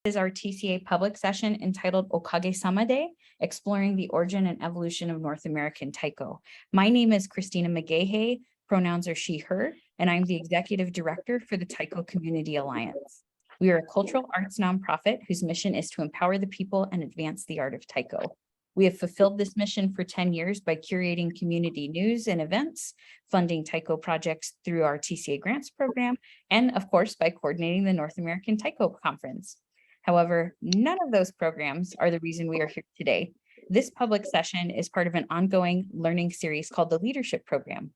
Is our TCA public session entitled Okage-sama Day, Exploring the Origin and Evolution of North American Taiko. My name is Christina McGahey, pronouns are she, her, and I'm the Executive Director for the Taiko Community Alliance. We are a cultural arts nonprofit whose mission is to empower the people and advance the art of Taiko. We have fulfilled this mission for 10 years by curating community news and events, funding Taiko projects through our TCA grants program, and of course, by coordinating the North American Taiko Conference. However, none of those programs are the reason we are here today. This public session is part of an ongoing learning series called the Leadership Program.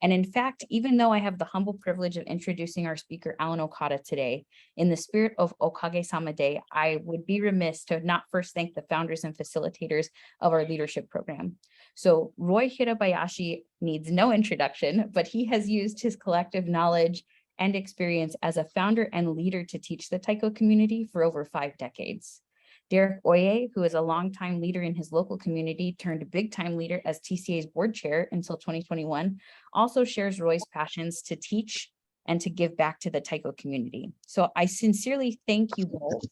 And in fact, even though I have the humble privilege of introducing our speaker, Alan Okada, today, in the spirit of Okage-sama Day, I would be remiss to not first thank the founders and facilitators of our leadership program. So Roy Edo Bayashi needs no introduction, but he has used his collective knowledge and experience as a founder and leader to teach the Taiko community for over 5 decades. Derek Oye, who is a longtime leader in his local community, turned big-time leader as TCA's board chair until 2021, also shares Roy's passions to teach and to give back to the Taiko community. So I sincerely thank you both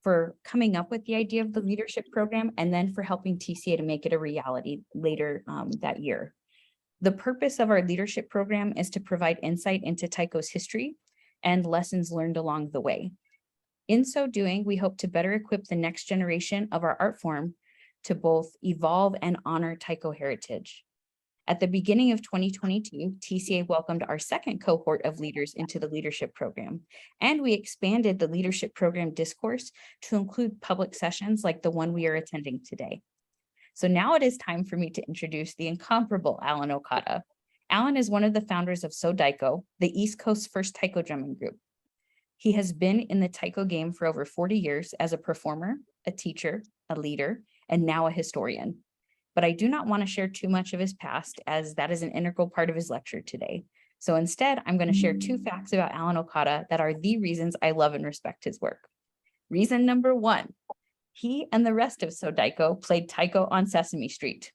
for coming up with the idea of the leadership program and then for helping TCA to make it a reality later that year. The purpose of our leadership program is to provide insight into Taiko's history and lessons learned along the way. In so doing, we hope to better equip the next generation of our art form to both evolve and honor Taiko heritage. At the beginning of 2022, TCA welcomed our second cohort of leaders into the leadership program, and we expanded the leadership program discourse to include public sessions like the one we are attending today. So now it is time for me to introduce the incomparable Alan Okada. Alan is one of the founders of So-Daiko, the East Coast's first Taiko drumming group. He has been in the Taiko game for over 40 years as a performer, a teacher, a leader, and now a historian. But I do not want to share too much of his past, as that is an integral part of his lecture today. So instead, I'm going to share 2 facts about Alan Okada that are the reasons I love and respect his work. Reason number 1. He and the rest of So-Daiko played Taiko on Sesame Street.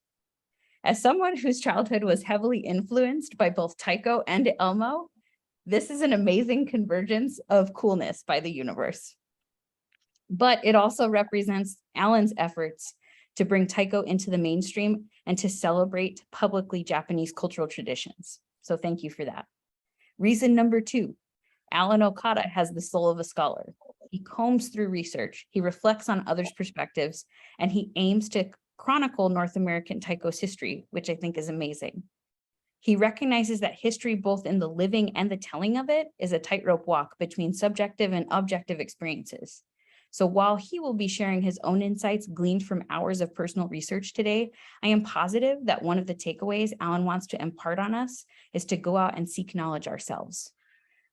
As someone whose childhood was heavily influenced by both Taiko and Elmo, this is an amazing convergence of coolness by the universe. But it also represents Alan's efforts to bring Taiko into the mainstream and to celebrate publicly Japanese cultural traditions. So thank you for that. Reason number 2, Alan Okada has the soul of a scholar. He combs through research, he reflects on others' perspectives, and he aims to chronicle North American Taiko's history, which I think is amazing. He recognizes that history, both in the living and the telling of it, is a tightrope walk between subjective and objective experiences. So while he will be sharing his own insights gleaned from hours of personal research today, I am positive that one of the takeaways Alan wants to impart on us is to go out and seek knowledge ourselves.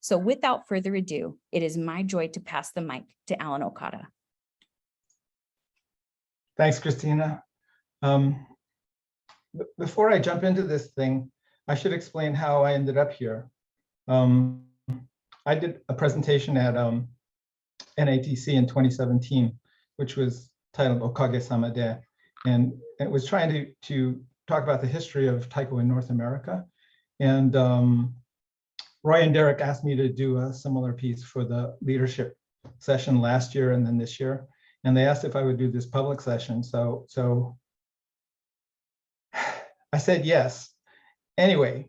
So without further ado, it is my joy to pass the mic to Alan Okada. Thanks, Christina. Before I jump into this thing, I should explain how I ended up here. I did a presentation at NATC in 2017, which was titled Okage-sama Day, and it was trying to talk about the history of Taiko in North America. And Roy and Derek asked me to do a similar piece for the leadership session last year and then this year. And they asked if I would do this public session. So I said yes. Anyway,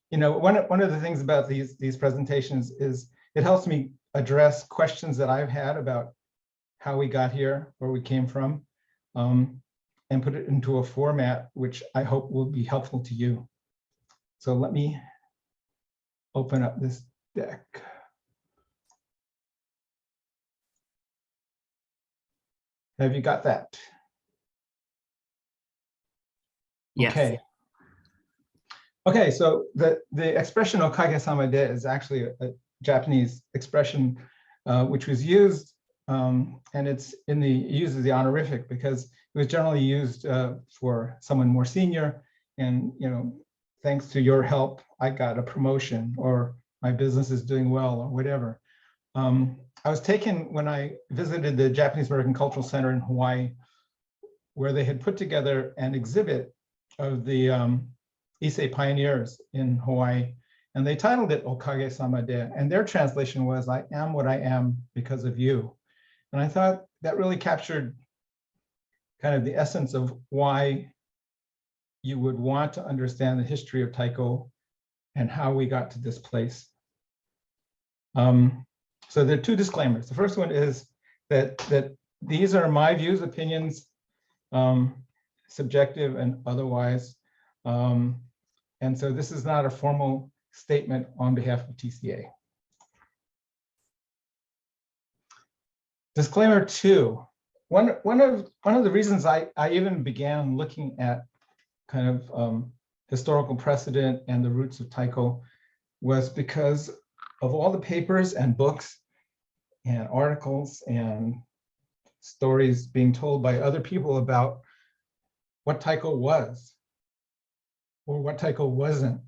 you know, one of the things about these presentations is it helps me address questions that I've had about how we got here, where we came from, and put it into a format which I hope will be helpful to you. So let me open up this deck. Have you got that? Yes. Okay. Okay, so the expression Okage-sama Day is actually a Japanese expression which was used, and it's uses the honorific because it was generally used for someone more senior, and you know, thanks to your help, I got a promotion, or my business is doing well, or whatever. I was taken when I visited the Japanese American Cultural Center in Hawaii, where they had put together an exhibit of the Issei pioneers in Hawaii, and they titled it Okage-sama Day, and their translation was, "I am what I am because of you." And I thought that really captured kind of the essence of why you would want to understand the history of Taiko and how we got to this place. So there are two disclaimers. The first one is that these are my views, opinions, subjective and otherwise. And so this is not a formal statement on behalf of TCA. Disclaimer two, one of the reasons I even began looking at kind of historical precedent and the roots of Taiko was because of all the papers and books and articles and stories being told by other people about what Taiko was or what Taiko wasn't.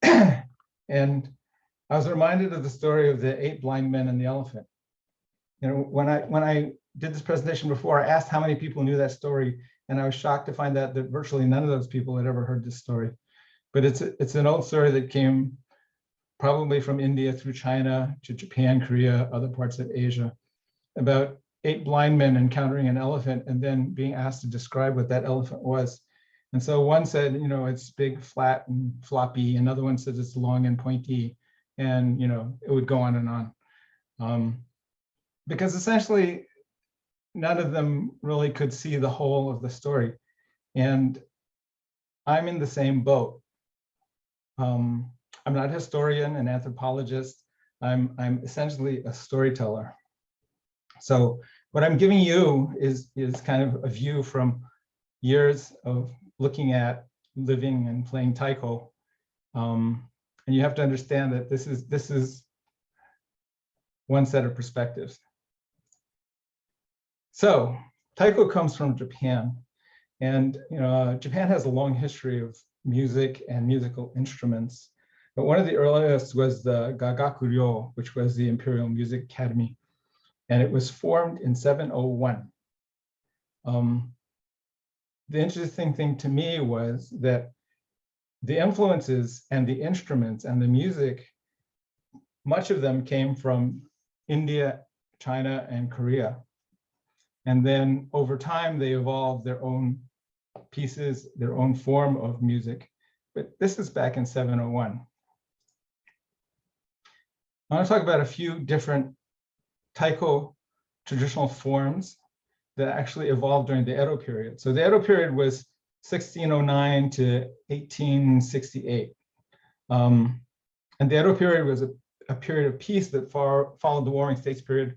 And I was reminded of the story of the 8 blind men and the elephant. You know, when I did this presentation before, I asked how many people knew that story, and I was shocked to find out that virtually none of those people had ever heard this story. But it's an old story that came probably from India through China to Japan, Korea, other parts of Asia, about 8 blind men encountering an elephant and then being asked to describe what that elephant was. And so one said, you know, it's big, flat, and floppy. Another one said it's long and pointy, and you know, it would go on and on. Because essentially, none of them really could see the whole of the story. And I'm in the same boat. I'm not a historian, an anthropologist. I'm essentially a storyteller. So what I'm giving you is kind of a view from years of looking at, living, and playing Taiko. And you have to understand that this is one set of perspectives. So Taiko comes from Japan, and you know, Japan has a long history of music and musical instruments. But one of the earliest was the Gagakuryo, which was the Imperial Music Academy, and it was formed in 701. The interesting thing to me was that the influences and the instruments and the music, much of them came from India, China, and Korea. And then over time, they evolved their own pieces, their own form of music. But this is back in 701. I want to talk about a few different Taiko traditional forms that actually evolved during the Edo period. So the Edo period was 1609 to 1868. And the Edo period was a period of peace that followed the Warring States period,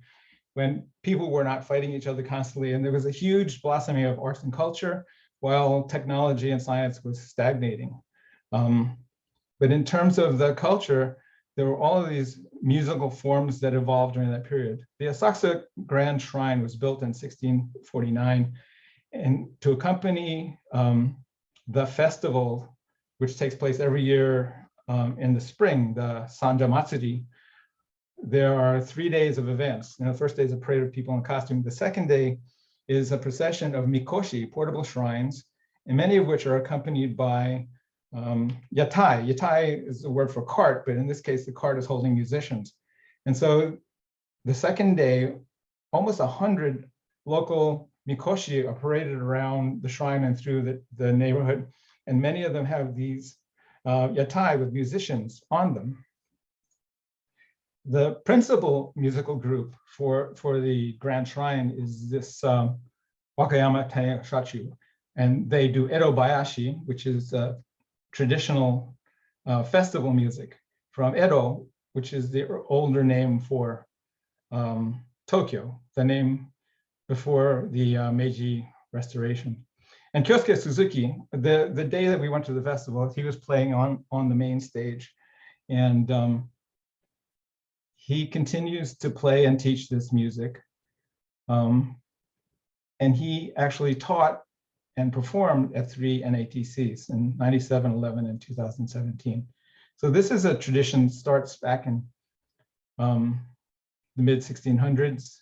when people were not fighting each other constantly. And there was a huge blossoming of arts and culture, while technology and science was stagnating. But in terms of the culture, there were all of these musical forms that evolved during that period. The Asakusa Grand Shrine was built in 1649, and to accompany the festival, which takes place every year in the spring, the Sanja Matsuri, there are 3 days of events. You know, the first day is a parade of people in costume. The second day is a procession of mikoshi, portable shrines, and many of which are accompanied by yatai. Yatai is a word for cart, but in this case, the cart is holding musicians. And so the second day, almost 100 local mikoshi are paraded around the shrine and through the neighborhood. And many of them have these yatai with musicians on them. The principal musical group for the Grand Shrine is this Wakayama Taishachu, and they do Edo Bayashi, which is traditional festival music from Edo, which is the older name for Tokyo, the name before the Meiji Restoration. And Kyosuke Suzuki, the day that we went to the festival, he was playing on the main stage, and he continues to play and teach this music. And he actually taught and performed at 3 NATCs in 97, 11, and 2017. So this is a tradition that starts back in the mid 1600s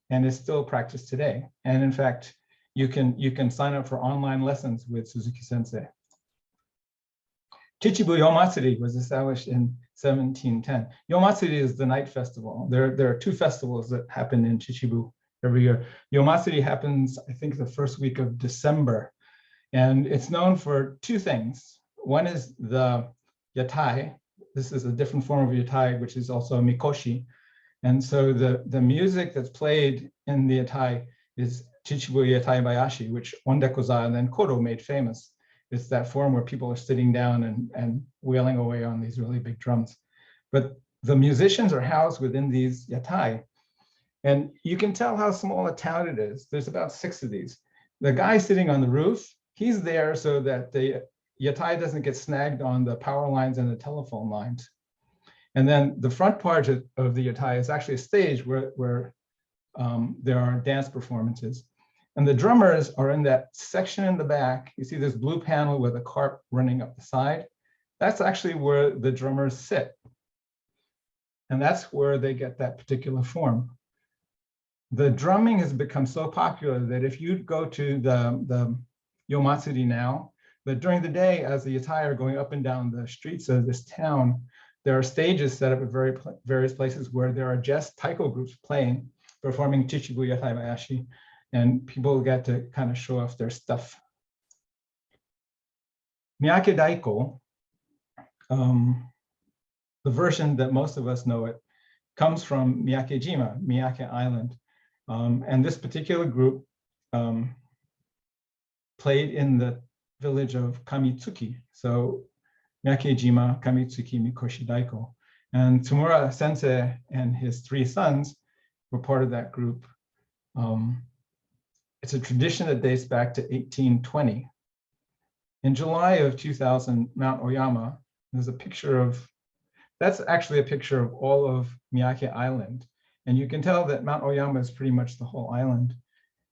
and is still practiced today. And in fact, you can sign up for online lessons with Suzuki Sensei. Chichibu Yomatsuri was established in 1710. Yomatsuri is the night festival. There are 2 festivals that happen in Chichibu every year. Yomatsu happens, I think, the first week of December. And it's known for two things. One is the yatai. This is a different form of yatai, which is also a mikoshi. And so the music that's played in the yatai is Chichibu Yatai Bayashi, which Ondekoza and then Kodo made famous. It's that form where people are sitting down and wailing away on these really big drums. But the musicians are housed within these yatai. And you can tell how small a town it is. There's about 6 of these. The guy sitting on the roof, he's there so that the yatai doesn't get snagged on the power lines and the telephone lines. And then the front part of the yatai is actually a stage where there are dance performances. And the drummers are in that section in the back. You see this blue panel with a carp running up the side. That's actually where the drummers sit. And that's where they get that particular form. The drumming has become so popular that if you go to the Yomatsuri now, that during the day, as the yatai are going up and down the streets of this town, there are stages set up at various places where there are just taiko groups playing, performing Chichibu Yatai Bayashi, and people get to kind of show off their stuff. Miyake Daiko, the version that most of us know it, comes from Miyake-jima, Miyake Island. And this particular group played in the village of Kamitsuki. So Miyake-jima, Kamitsuki, Mikoshi Daiko. And Tsumura Sensei and his 3 sons were part of that group. It's a tradition that dates back to 1820. In July of 2000, Mount Oyama, there's a picture of, that's actually a picture of all of Miyake Island. And you can tell that Mount Oyama is pretty much the whole island.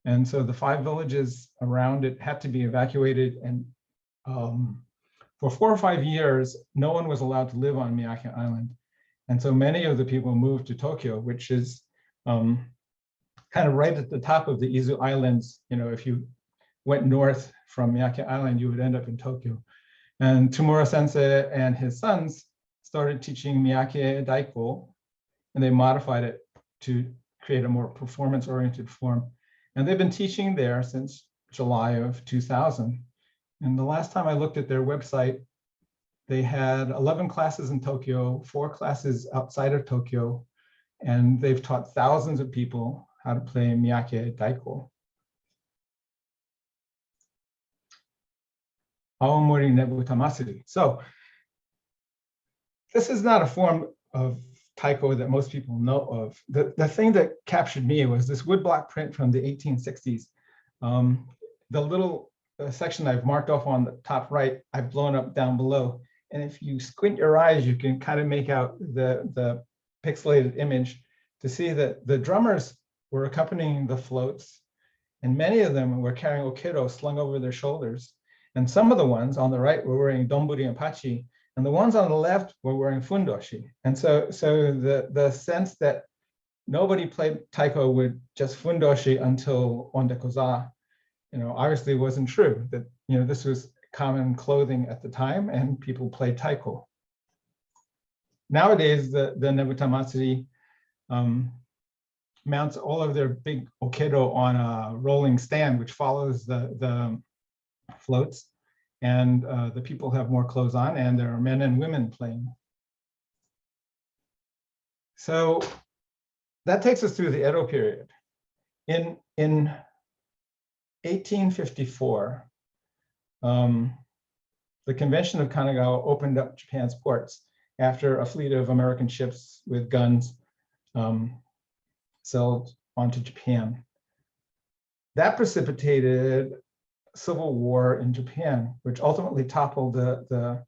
And so the 5 villages around it had to be evacuated. And for 4 or 5 years, no one was allowed to live on Miyake Island. And so many of the people moved to Tokyo, which is kind of right at the top of the Izu Islands. You know, if you went north from Miyake Island, you would end up in Tokyo. And Tsumura Sensei and his sons started teaching Miyake Daiko, and they modified it to create a more performance-oriented form. And they've been teaching there since July of 2000. And the last time I looked at their website, they had 11 classes in Tokyo, 4 classes outside of Tokyo, and they've taught thousands of people how to play Miyake Daiko. Aomori Nebuta Matsuri. So this is not a form of taiko that most people know of. The thing that captured me was this woodblock print from the 1860s. The little section I've marked off on the top right, I've blown up down below. And if you squint your eyes, you can kind of make out the pixelated image to see that the drummers were accompanying the floats, and many of them were carrying okedo slung over their shoulders. And some of the ones on the right were wearing donburi and pachi, and the ones on the left were wearing fundoshi. And so the sense that nobody played taiko with just fundoshi until ondekoza, obviously wasn't true. That this was common clothing at the time, and people played taiko. Nowadays, the Nebuta Matsuri mounts all of their big okedo on a rolling stand, which follows the floats. And the people have more clothes on, and there are men and women playing. So that takes us through the Edo period. In 1854, the Convention of Kanagawa opened up Japan's ports after a fleet of American ships with guns sailed onto Japan. That precipitated civil war in Japan, which ultimately toppled the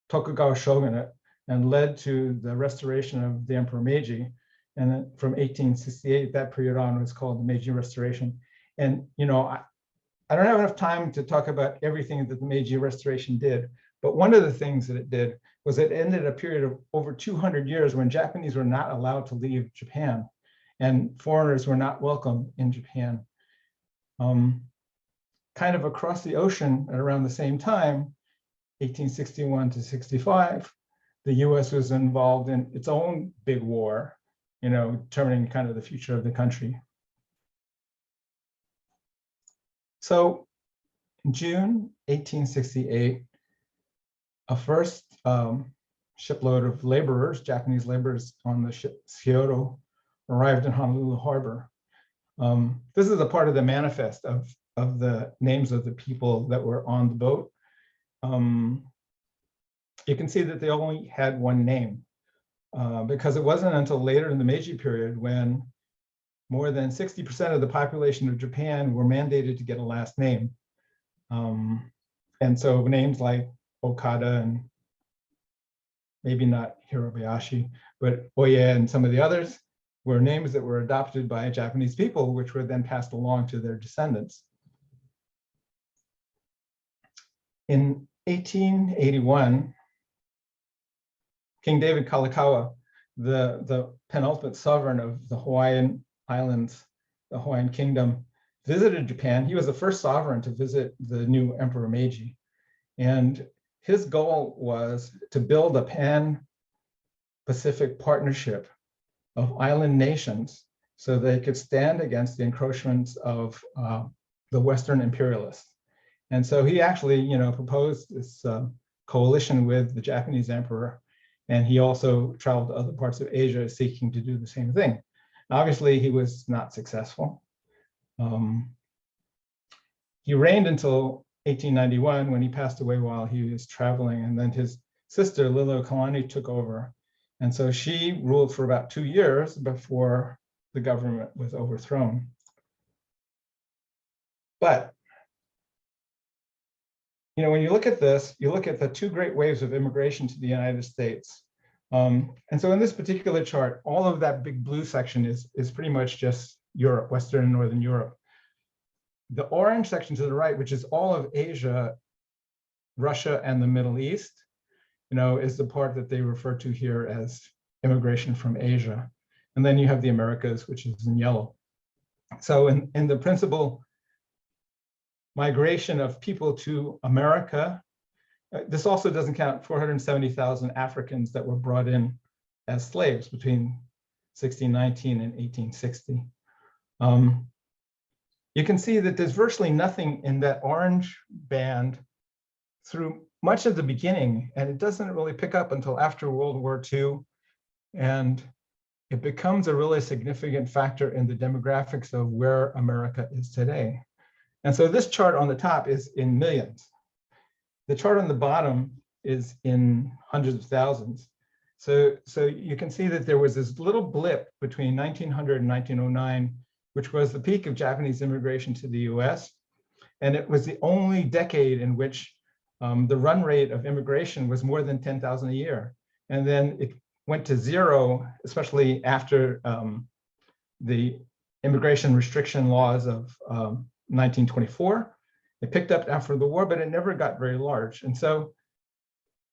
Tokugawa shogunate and led to the restoration of the Emperor Meiji. And then from 1868, that period on was called the Meiji Restoration. And I don't have enough time to talk about everything that the Meiji Restoration did, but one of the things that it did was it ended a period of over 200 years when Japanese were not allowed to leave Japan, and foreigners were not welcome in Japan. Kind of across the ocean at around the same time, 1861 to 65, the US was involved in its own big war, determining kind of the future of the country. So in June 1868, a first shipload of laborers, Japanese laborers on the ship Kyoto, arrived in Honolulu Harbor. This is a part of the manifest of the names of the people that were on the boat. You can see that they only had one name because it wasn't until later in the Meiji period when more than 60% of the population of Japan were mandated to get a last name. And so names like Okada and maybe not Edo Bayashi, but Oye and some of the others were names that were adopted by Japanese people, which were then passed along to their descendants. In 1881, King David Kalakaua, the penultimate sovereign of the Hawaiian Islands, the Hawaiian Kingdom, visited Japan. He was the first sovereign to visit the new Emperor Meiji. And his goal was to build a pan-Pacific partnership of island nations so they could stand against the encroachments of the Western imperialists. And so he actually, proposed this coalition with the Japanese emperor, and he also traveled to other parts of Asia seeking to do the same thing. Obviously, he was not successful. He reigned until 1891 when he passed away while he was traveling, and then his sister Liliuokalani took over. And so she ruled for about 2 years before the government was overthrown. But when you look at this, you look at the two great waves of immigration to the United States. And so in this particular chart, all of that big blue section is pretty much just Europe, Western and Northern Europe. The orange section to the right, which is all of Asia, Russia, and the Middle East, is the part that they refer to here as immigration from Asia. And then you have the Americas, which is in yellow. So in the principal migration of people to America, this also doesn't count 470,000 Africans that were brought in as slaves between 1619 and 1860. You can see that there's virtually nothing in that orange band through much of the beginning, and it doesn't really pick up until after World War II, and it becomes a really significant factor in the demographics of where America is today. And so this chart on the top is in millions. The chart on the bottom is in hundreds of thousands. So you can see that there was this little blip between 1900 and 1909, which was the peak of Japanese immigration to the US. And it was the only decade in which the run rate of immigration was more than 10,000 a year. And then it went to zero, especially after the immigration restriction laws of 1924. It picked up after the war, but it never got very large. And so,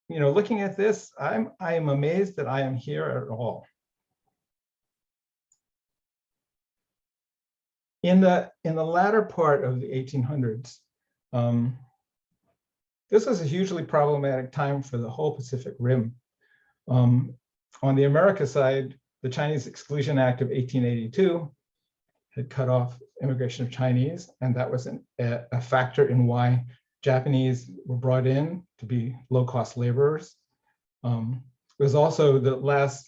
looking at this, I am amazed that I am here at all. In the latter part of the 1800s, this was a hugely problematic time for the whole Pacific Rim. On the America side, the Chinese Exclusion Act of 1882 had cut off immigration of Chinese, and that was a factor in why Japanese were brought in to be low-cost laborers. It was also the last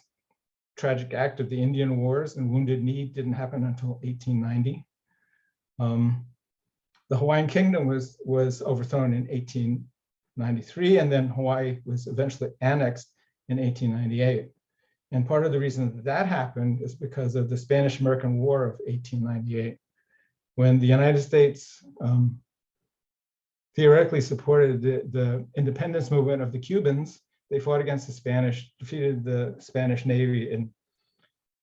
tragic act of the Indian Wars, and Wounded Knee didn't happen until 1890. The Hawaiian Kingdom was overthrown in 1893, and then Hawaii was eventually annexed in 1898. And part of the reason that happened is because of the Spanish-American War of 1898, when the United States theoretically supported the independence movement of the Cubans. They fought against the Spanish, defeated the Spanish Navy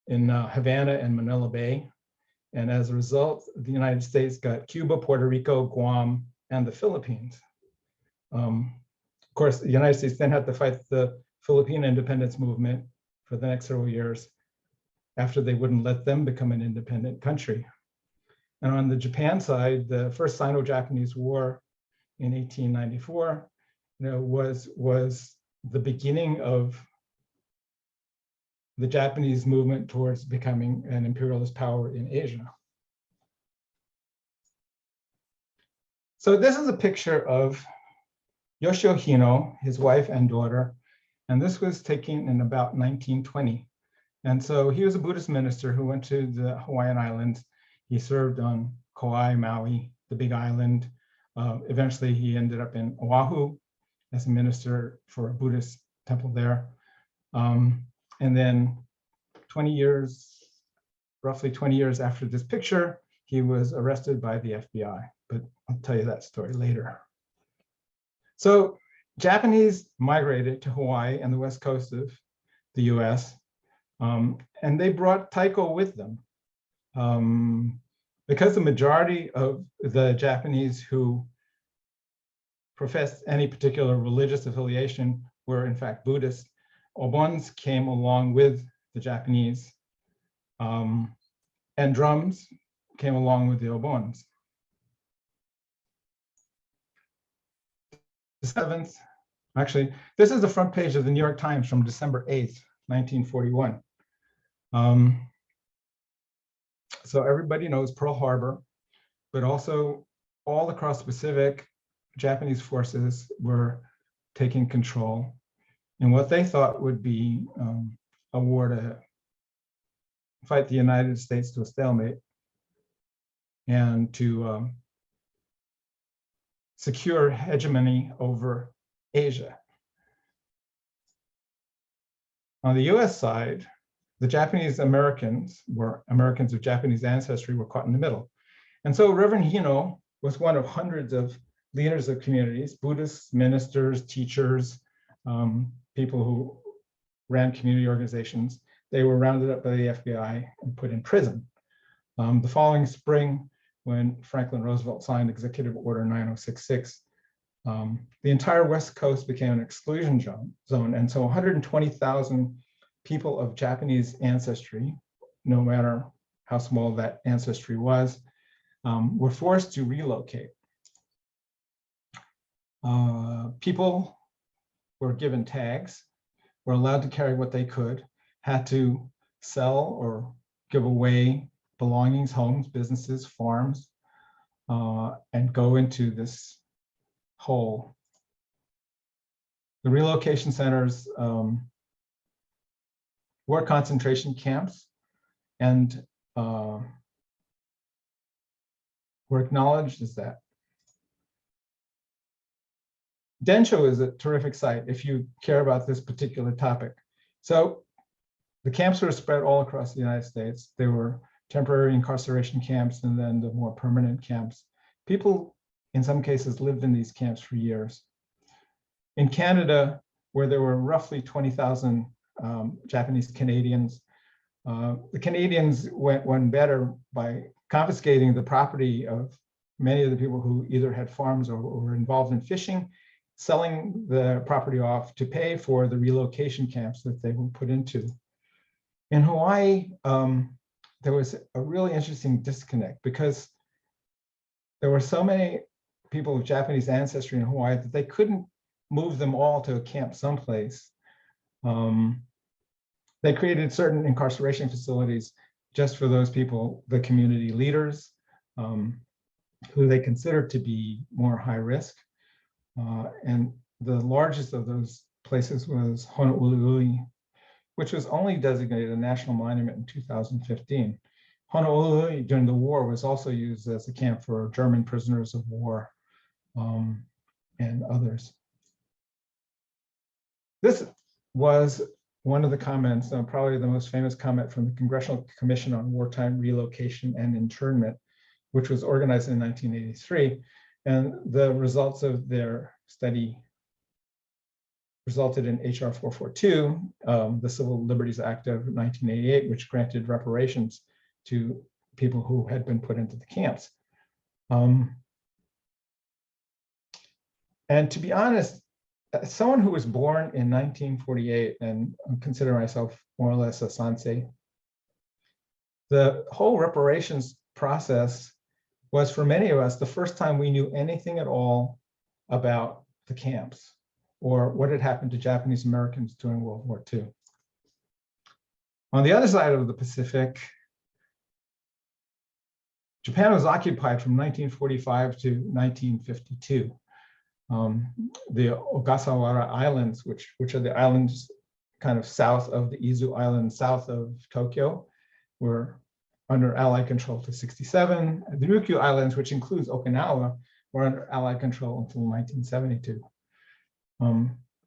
in Havana and Manila Bay. And as a result, the United States got Cuba, Puerto Rico, Guam, and the Philippines. Of course, the United States then had to fight the Philippine independence movement for the next several years after they wouldn't let them become an independent country. And on the Japan side, the first Sino-Japanese War in 1894, was the beginning of the Japanese movement towards becoming an imperialist power in Asia. So this is a picture of Yoshio Hino, his wife and daughter, and this was taken in about 1920. And so he was a Buddhist minister who went to the Hawaiian Islands. He served on Kauai, Maui, the Big Island. Eventually, he ended up in Oahu as a minister for a Buddhist temple there. And then 20 years, roughly 20 years after this picture, he was arrested by the FBI, but I'll tell you that story later. So Japanese migrated to Hawaii and the west coast of the US, and they brought Taiko with them. Because the majority of the Japanese who professed any particular religious affiliation were in fact Buddhist, obons came along with the Japanese, and drums came along with the obons. The 7th, actually, this is the front page of the New York Times from December 8th, 1941. So everybody knows Pearl Harbor, but also all across the Pacific, Japanese forces were taking control in what they thought would be a war to fight the United States to a stalemate and to secure hegemony over Asia. On the US side, the Japanese Americans of Japanese ancestry were caught in the middle. And so Reverend Hino was one of hundreds of leaders of communities, Buddhists, ministers, teachers, people who ran community organizations. They were rounded up by the FBI and put in prison. The following spring, when Franklin Roosevelt signed Executive Order 9066, the entire West Coast became an exclusion zone. And so 120,000 people of Japanese ancestry, no matter how small that ancestry was, were forced to relocate. People were given tags, were allowed to carry what they could, had to sell or give away belongings, homes, businesses, farms, and go into this hole. The relocation centers were concentration camps and were acknowledged as that. Densho is a terrific site if you care about this particular topic. So the camps were spread all across the United States. There were temporary incarceration camps and then the more permanent camps. People, in some cases, lived in these camps for years. In Canada, where there were roughly 20,000 Japanese Canadians, the Canadians went better by confiscating the property of many of the people who either had farms or were involved in fishing, selling the property off to pay for the relocation camps that they were put into. In Hawaii, there was a really interesting disconnect because there were so many people of Japanese ancestry in Hawaii that they couldn't move them all to a camp someplace. They created certain incarceration facilities just for those people, the community leaders, who they considered to be more high risk. And the largest of those places was Honolulu, which was only designated a national monument in 2015. Honolulu during the war was also used as a camp for German prisoners of war and others. This was one of the comments, probably the most famous comment from the Congressional Commission on Wartime Relocation and Internment, which was organized in 1983. And the results of their study resulted in HR 442, the Civil Liberties Act of 1988, which granted reparations to people who had been put into the camps. And to be honest, as someone who was born in 1948 and consider myself more or less a sansei, the whole reparations process was for many of us the first time we knew anything at all about the camps or what had happened to Japanese Americans during World War II. On the other side of the Pacific, Japan was occupied from 1945 to 1952. The Ogasawara Islands, which are the islands kind of south of the Izu Island, south of Tokyo, were under Allied control to 67. The Ryukyu Islands, which includes Okinawa, were under Allied control until 1972.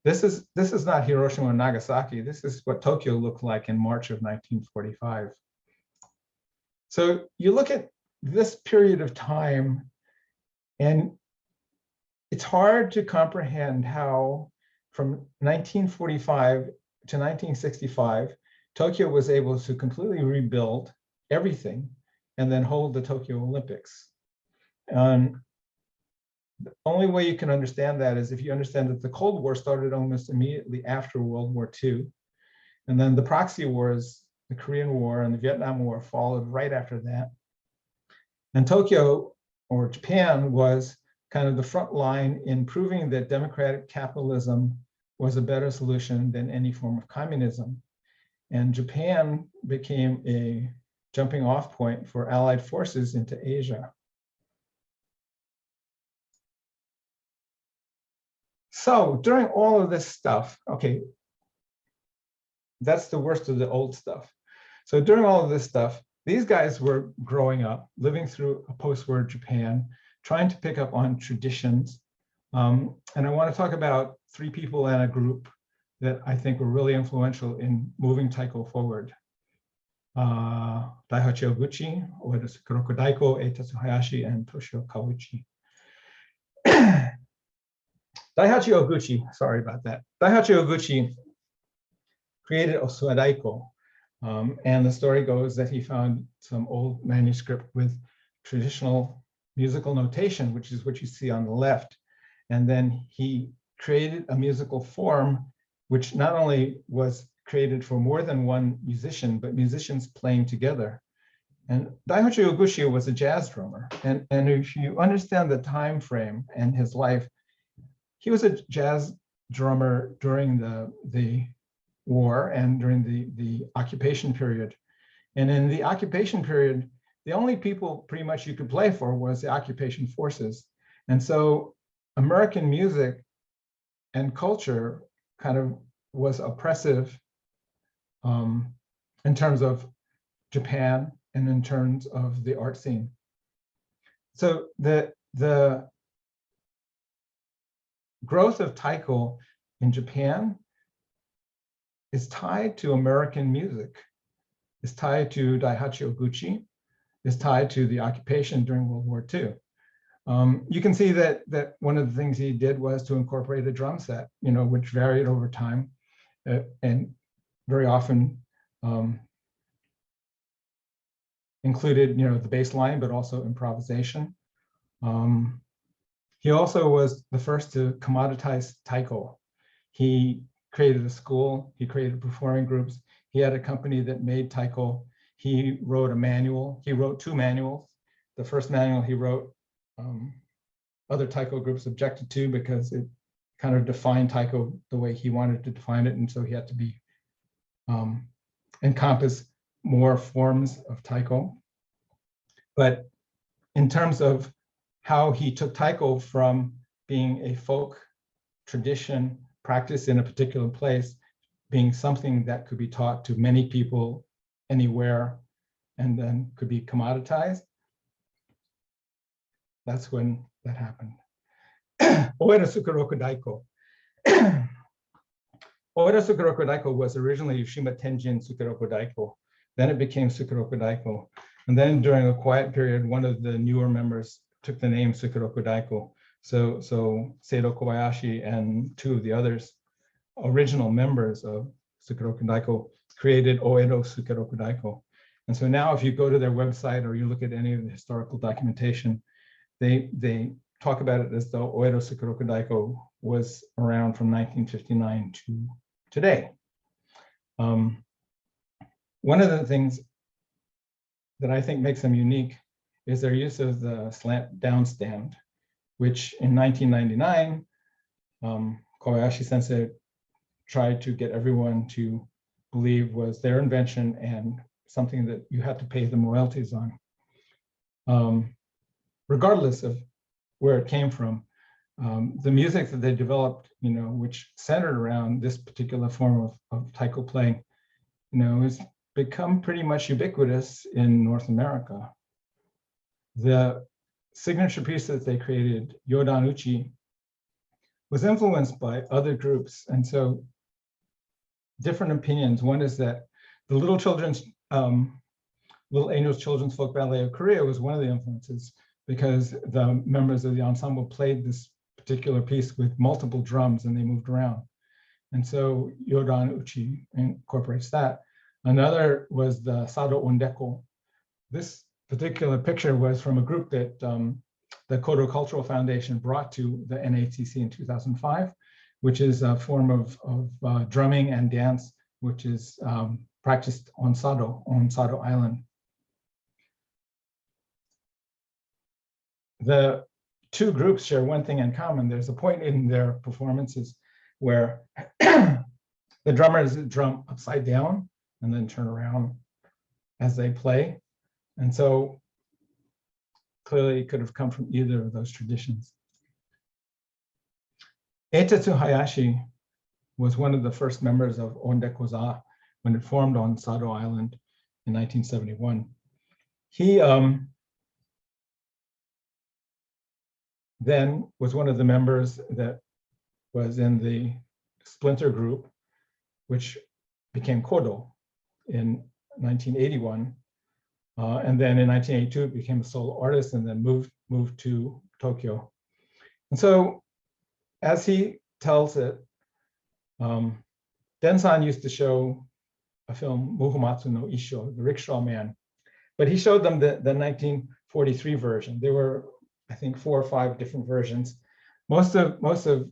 This is not Hiroshima and Nagasaki. This is what Tokyo looked like in March of 1945. So you look at this period of time, and it's hard to comprehend how from 1945 to 1965, Tokyo was able to completely rebuild everything and then hold the Tokyo Olympics. The only way you can understand that is if you understand that the Cold War started almost immediately after World War II. And then the proxy wars, the Korean War and the Vietnam War, followed right after that. And Tokyo, or Japan, was kind of the front line in proving that democratic capitalism was a better solution than any form of communism. And Japan became a jumping off point for Allied forces into Asia. So during all of this stuff, okay, that's the worst of the old stuff. So during all of this stuff, these guys were growing up, living through a post-war Japan, trying to pick up on traditions. And I want to talk about three people and a group that I think were really influential in moving Taiko forward. Daihachi Oguchi, Oeda Sakuroko Daiko, Eitatsu Hayashi, and Toshio Kawuchi. Daihachi Oguchi, sorry about that. Daihachi Oguchi created Osua Daiko. And the story goes that he found some old manuscript with traditional musical notation, which is what you see on the left. And then he created a musical form, which not only was created for more than one musician, but musicians playing together. And Daihachi Oguchi was a jazz drummer. And if you understand the time frame and his life, he was a jazz drummer during the war and during the occupation period. And in the occupation period, the only people pretty much you could play for was the occupation forces. And so American music and culture kind of was oppressive in terms of Japan and in terms of the art scene. So the growth of Taiko in Japan is tied to American music, is tied to Daihachi Oguchi, is tied to the occupation during World War II. You can see that one of the things he did was to incorporate a drum set, which varied over time, and very often included, the bass line, but also improvisation. He also was the first to commoditize Taiko. He created a school, he created performing groups. He had a company that made Taiko. He wrote a manual. He wrote two manuals. The first manual he wrote, other Taiko groups objected to because it kind of defined Taiko the way he wanted to define it. And so he had to be encompass more forms of Taiko. But in terms of how he took Taiko from being a folk tradition practice in a particular place, being something that could be taught to many people anywhere and then could be commoditized, that's when that happened. Oeda Sukuroku Daiko. Oeda Sukuroku Daiko was originally Yushima Tenjin Sukuroku Daiko. Then it became Sukuroku Daiko. And then during a quiet period, one of the newer members took the name Sukuroku Daiko. So Seido Kobayashi and two of the others, original members of Sukuroku Daiko, created Oedo Sukuroku Daiko. And so now if you go to their website or you look at any of the historical documentation, they talk about it as though Oedo Sukuroku Daiko was around from 1959 to today. One of the things that I think makes them unique is their use of the slant down stand, which in 1999, Kobayashi Sensei tried to get everyone to believe was their invention and something that you had to pay them royalties on. regardless of where it came from. The music that they developed, which centered around this particular form of taiko playing, has become pretty much ubiquitous in North America. The signature piece that they created, Yodan Uchi, was influenced by other groups. And so different opinions. One is that the Little Angels Children's Folk Ballet of Korea was one of the influences, because the members of the ensemble played this particular piece with multiple drums and they moved around. And so Yodan Uchi incorporates that. Another was the Sado Ondeko. This particular picture was from a group that the Kodo Cultural Foundation brought to the NATC in 2005, which is a form of drumming and dance, which is practiced on Sado Island. The two groups share one thing in common. There's a point in their performances where the drummers drum upside down and then turn around as they play. And so clearly it could have come from either of those traditions. Eitetsu Hayashi was one of the first members of Ondekoza when it formed on Sado Island in 1971. He then was one of the members that was in the splinter group, which became Kodo in 1981. And then in 1982, became a solo artist and then moved to Tokyo. And so as he tells it, Den-san used to show a film, Muhumatsu no Isho, The Rickshaw Man, but he showed them the 1943 version. There were, I think, 4 or 5 different versions. Most of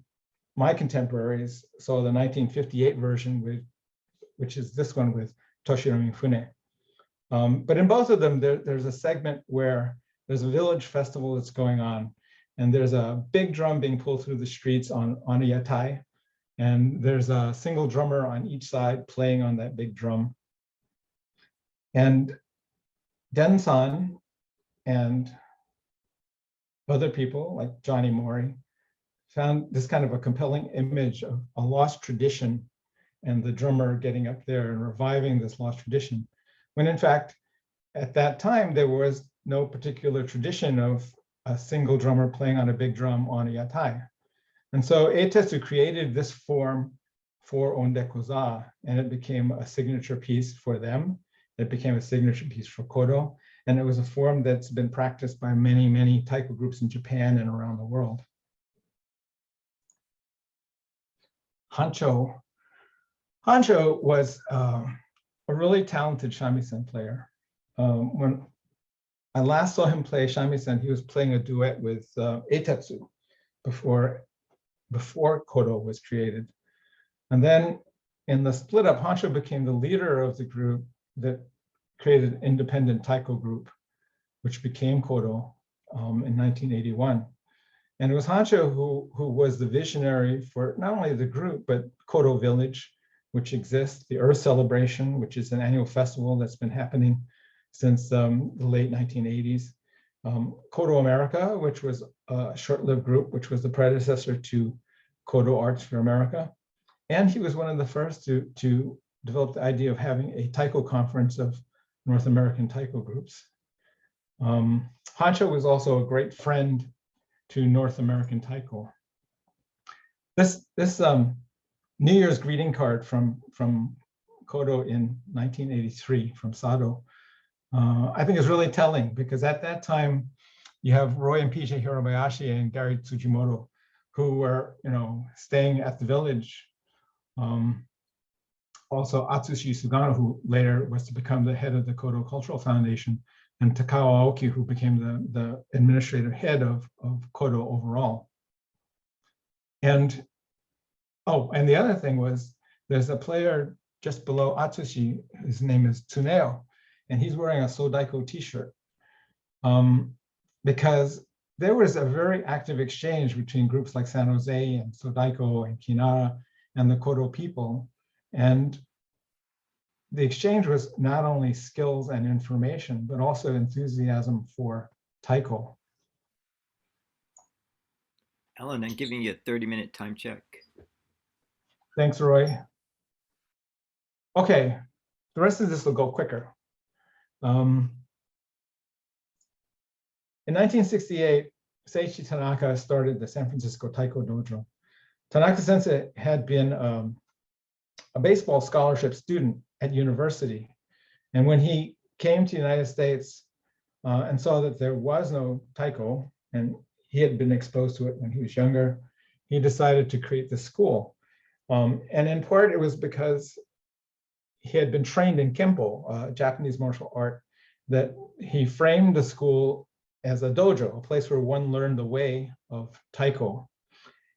my contemporaries saw the 1958 version, which is this one with Toshiro Mifune. But in both of them, there's a segment where there's a village festival that's going on, and there's a big drum being pulled through the streets on a yatai, and there's a single drummer on each side playing on that big drum. And Den-san and other people like Johnny Mori found this kind of a compelling image of a lost tradition and the drummer getting up there and reviving this lost tradition, when in fact, at that time, there was no particular tradition of a single drummer playing on a big drum on a yatai. And so Eitetsu created this form for Ondekoza, and it became a signature piece for them. It became a signature piece for Kodo, and it was a form that's been practiced by many, many taiko groups in Japan and around the world. Hancho was a really talented shamisen player. When I last saw him play shamisen, he was playing a duet with Eitetsu before Kodo was created. And then in the split up, Hancho became the leader of the group that created an independent taiko group, which became Kodo in 1981. And it was Hancho who was the visionary for not only the group, but Kodo Village, which exists, the Earth Celebration, which is an annual festival that's been happening since the late 1980s. Kodo America, which was a short-lived group, which was the predecessor to Kodo Arts for America. And he was one of the first to develop the idea of having a Taiko Conference of North American Taiko groups. Hancho was also a great friend to North American Taiko. This New Year's greeting card from Kodo in 1983 from Sado, I think is really telling, because at that time you have Roy and PJ Hirobayashi and Gary Tsujimoto, who were staying at the village. Also Atsushi Sugano, who later was to become the head of the Kodo Cultural Foundation, and Takao Aoki, who became the administrative head of Kodo overall. And the other thing was, there's a player just below Atsushi, his name is Tsuneo, and he's wearing a Sodaiko t-shirt, because there was a very active exchange between groups like San Jose and Sodaiko and Kinara and the Kodo people. And the exchange was not only skills and information, but also enthusiasm for Taiko. Alan, I'm giving you a 30-minute time check. Thanks, Roy. Okay, the rest of this will go quicker. In 1968, Seiichi Tanaka started the San Francisco Taiko Dojo. Tanaka Sensei had been a baseball scholarship student at university. And when he came to the United States and saw that there was no Taiko, and he had been exposed to it when he was younger, he decided to create this school. And in part, it was because he had been trained in Kempo, Japanese martial art, that he framed the school as a dojo, a place where one learned the way of Taiko.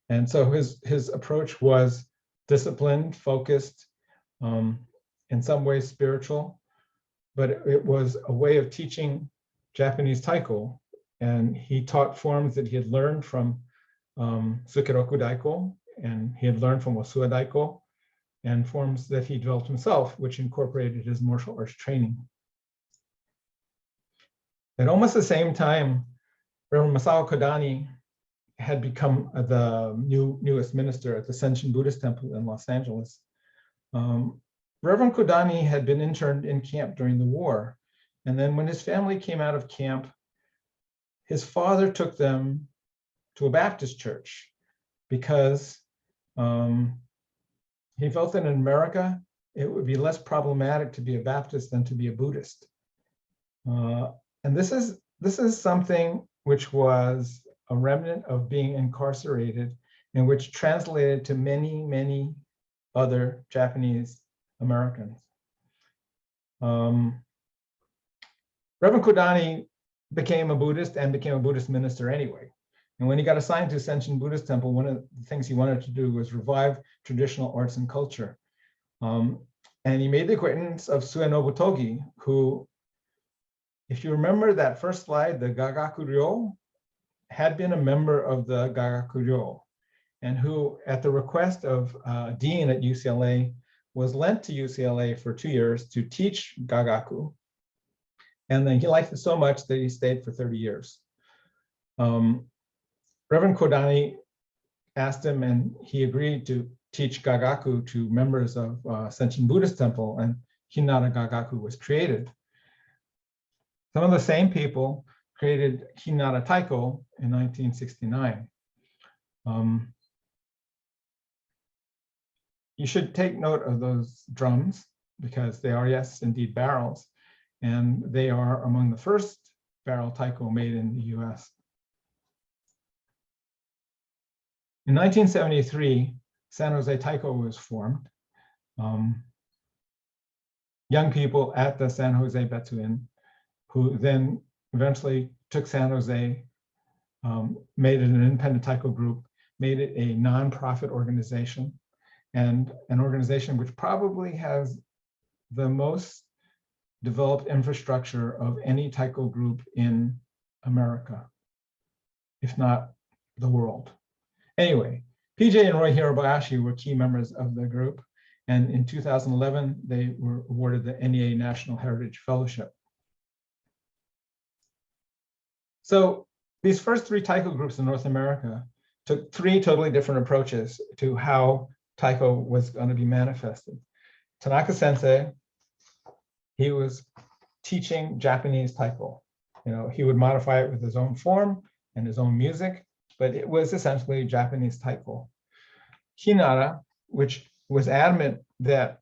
And so his approach was disciplined, focused, in some ways spiritual, but it was a way of teaching Japanese Taiko. And he taught forms that he had learned from Sukeroku Daiko, and he had learned from Osua Daiko, and forms that he developed himself, which incorporated his martial arts training. At almost the same time, Reverend Masao Kodani had become the newest minister at the Senshin Buddhist Temple in Los Angeles. Reverend Kodani had been interned in camp during the war. And then when his family came out of camp, his father took them to a Baptist church because he felt that in America, it would be less problematic to be a Baptist than to be a Buddhist. And this is something which was a remnant of being incarcerated and which translated to many, many other Japanese Americans. Reverend Kodani became a Buddhist and became a Buddhist minister anyway. And when he got assigned to Senshin Buddhist Temple, one of the things he wanted to do was revive traditional arts and culture. And he made the acquaintance of Suenobu Togi, who, if you remember that first slide, the Gagaku-ryo, had been a member of the Gagaku-ryo, and who, at the request of Dean at UCLA, was lent to UCLA for 2 years to teach Gagaku. And then he liked it so much that he stayed for 30 years. Reverend Kodani asked him, and he agreed to teach Gagaku to members of Senshin Buddhist Temple, and Hinata Gagaku was created. Some of the same people created Hinata Taiko in 1969. You should take note of those drums because they are, yes, indeed barrels, and they are among the first barrel taiko made in the US. In 1973, San Jose Taiko was formed. Young people at the San Jose Betsuin, who then eventually took San Jose, made it an independent taiko group, made it a nonprofit organization, and an organization which probably has the most developed infrastructure of any taiko group in America, if not the world. Anyway, PJ and Roy Hirabayashi were key members of the group, and in 2011, they were awarded the NEA National Heritage Fellowship. So these first 3 taiko groups in North America took 3 totally different approaches to how taiko was going to be manifested. Tanaka Sensei, he was teaching Japanese taiko. You know, he would modify it with his own form and his own music, but it was essentially Japanese taiko. Hinata, which was adamant that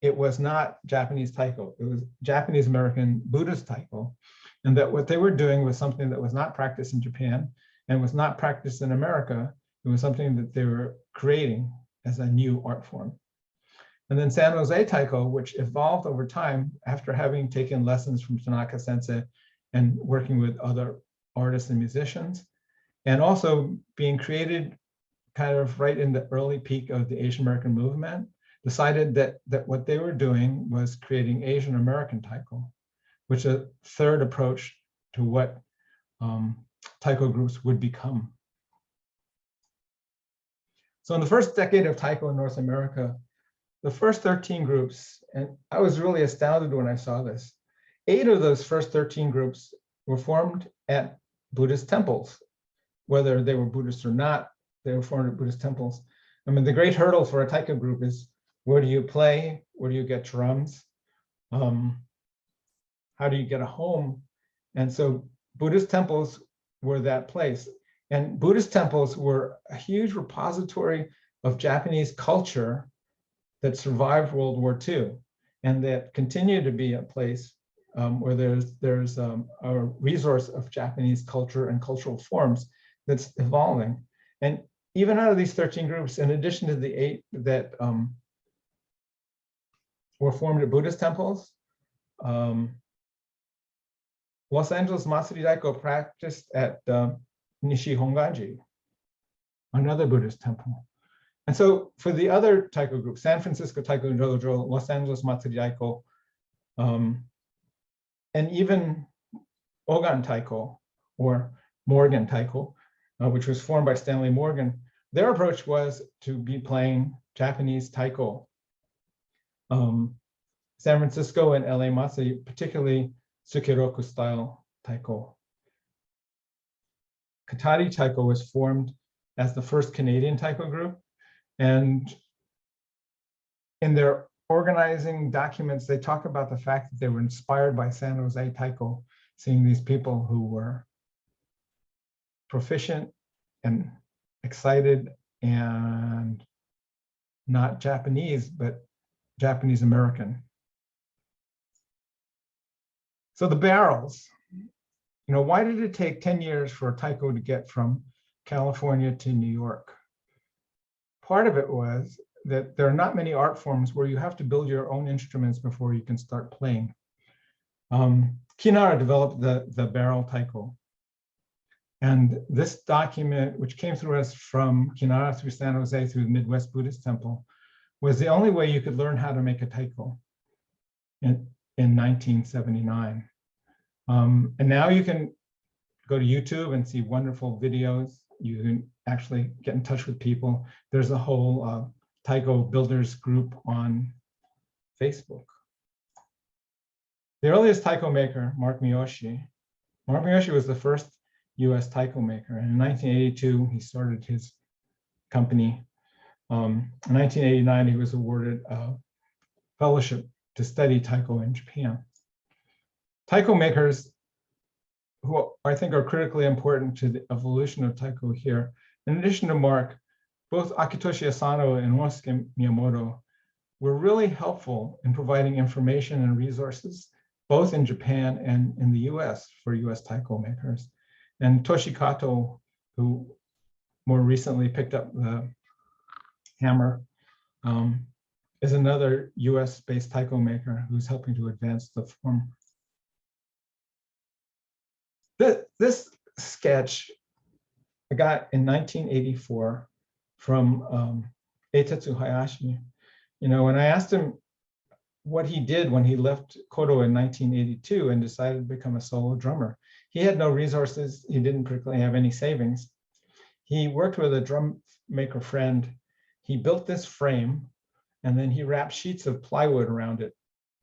it was not Japanese taiko, it was Japanese American Buddhist taiko, and that what they were doing was something that was not practiced in Japan and was not practiced in America. It was something that they were creating as a new art form. And then San Jose Taiko, which evolved over time after having taken lessons from Tanaka Sensei and working with other artists and musicians, and also being created kind of right in the early peak of the Asian American movement, decided that what they were doing was creating Asian American taiko, which is a third approach to what taiko groups would become. So in the first decade of taiko in North America, the first 13 groups, and I was really astounded when I saw this, 8 of those first 13 groups were formed at Buddhist temples, whether they were Buddhist or not. They were formed at Buddhist temples. I mean, the great hurdle for a taiko group is, where do you play? Where do you get drums? How do you get a home? And so Buddhist temples were that place. And Buddhist temples were a huge repository of Japanese culture that survived World War II, and that continue to be a place where there's a resource of Japanese culture and cultural forms that's evolving. And even out of these 13 groups, in addition to the 8 that were formed at Buddhist temples, Los Angeles Matsuri Daiko practiced at Nishi Honganji, another Buddhist temple. And so for the other taiko groups, San Francisco Taiko Dojo, Los Angeles Matsuri Daiko, and even Ogan Taiko or Morgan Taiko, which was formed by Stanley Morgan, their approach was to be playing Japanese taiko. San Francisco and LA Matsuri, particularly Tsukiroku style taiko. Katari Taiko was formed as the first Canadian taiko group, and in their organizing documents, they talk about the fact that they were inspired by San Jose Taiko, seeing these people who were proficient and excited and not Japanese, but Japanese American. So the barrels, why did it take 10 years for a taiko to get from California to New York? Part of it was that there are not many art forms where you have to build your own instruments before you can start playing. Kinara developed the barrel taiko. And this document, which came through us from Kinara through San Jose through the Midwest Buddhist Temple, was the only way you could learn how to make a taiko in 1979. And now you can go to YouTube and see wonderful videos. You can actually get in touch with people. There's a whole taiko builders group on Facebook. The earliest taiko maker, Mark Miyoshi. Mark Miyoshi was the first US taiko maker. And in 1982, he started his company. In 1989, he was awarded a fellowship to study taiko in Japan. Taiko makers, who I think are critically important to the evolution of taiko here, in addition to Mark, both Akitoshi Asano and Onosuke Miyamoto were really helpful in providing information and resources, both in Japan and in the US for US taiko makers. And Toshi Kato, who more recently picked up the hammer, is another US-based taiko maker who's helping to advance the form. This sketch I got in 1984 from Eitetsu Hayashi. When I asked him what he did when he left Kodo in 1982 and decided to become a solo drummer, he had no resources. He didn't particularly have any savings. He worked with a drum maker friend. He built this frame, and then he wrapped sheets of plywood around it.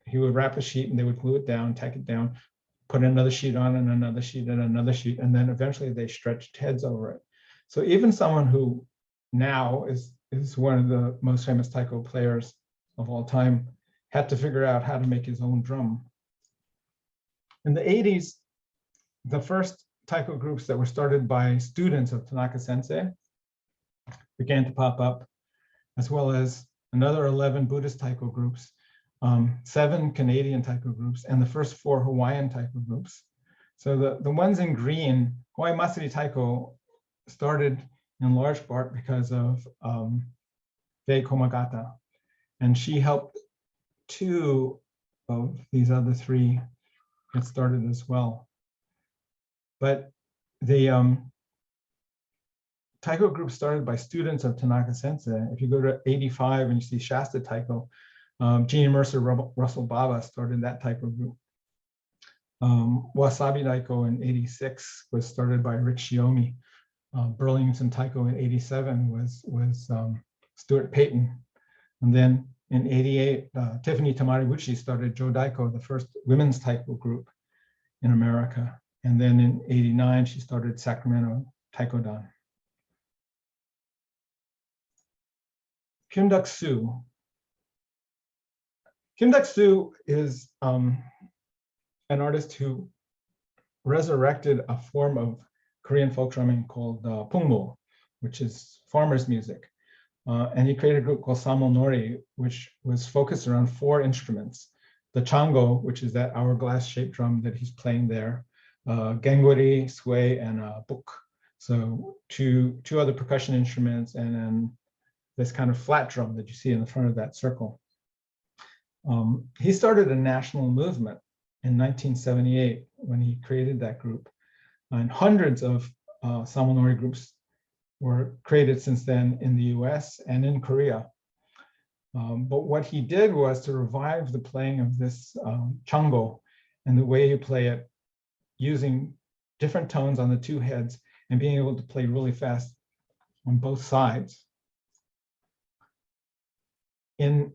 He would wrap a sheet and they would glue it down, tack it down, put another sheet on and another sheet and another sheet, and then eventually they stretched heads over it. So even someone who now is one of the most famous taiko players of all time had to figure out how to make his own drum. In the 80s, the first taiko groups that were started by students of Tanaka Sensei began to pop up, as well as another 11 Buddhist taiko groups, 7 Canadian taiko groups, and the first 4 Hawaiian taiko groups. So the ones in green, Hawaii Matsuri Taiko, started in large part because of Faye Komagata, and she helped 2 of these other 3 get started as well. But the taiko group started by students of Tanaka Sensei. If you go to 85 and you see Shasta Taiko, Jeannie Mercer, Russell Baba started that taiko group. Wasabi Taiko in 86 was started by Rick Shiomi. Burlington Taiko in 87 was Stuart Payton. And then in 88, Tiffany Tamaribuchi started Jo Daiko, the first women's taiko group in America. And then in '89, she started Sacramento Taiko-dan. Kim Duck-soo. Kim Duck-soo is an artist who resurrected a form of Korean folk drumming called pungmo, which is farmers' music. And he created a group called Samonori, which was focused around 4 instruments. The chango, which is that hourglass-shaped drum that he's playing there, gengori, sway, and buk. So two other percussion instruments, and then this kind of flat drum that you see in the front of that circle. He started a national movement in 1978 when he created that group. And hundreds of Samonori groups were created since then in the US and in Korea. But what he did was to revive the playing of this chango and the way you play it, using different tones on the 2 heads and being able to play really fast on both sides. In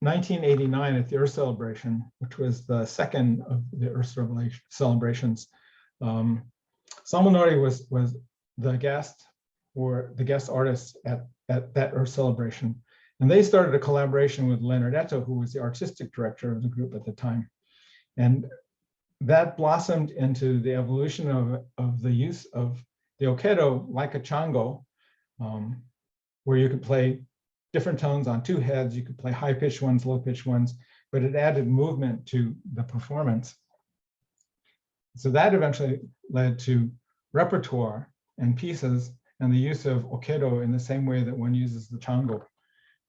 1989, at the Earth Celebration, which was the second of the Earth celebrations, Samonori was the guest or the guest artist at that Earth Celebration. And they started a collaboration with Leonard Eto, who was the artistic director of the group at the time. And that blossomed into the evolution of the use of the okedo like a chango, where you could play different tones on 2 heads. You could play high-pitched ones, low-pitched ones, but it added movement to the performance. So that eventually led to repertoire and pieces and the use of okedo in the same way that one uses the chango.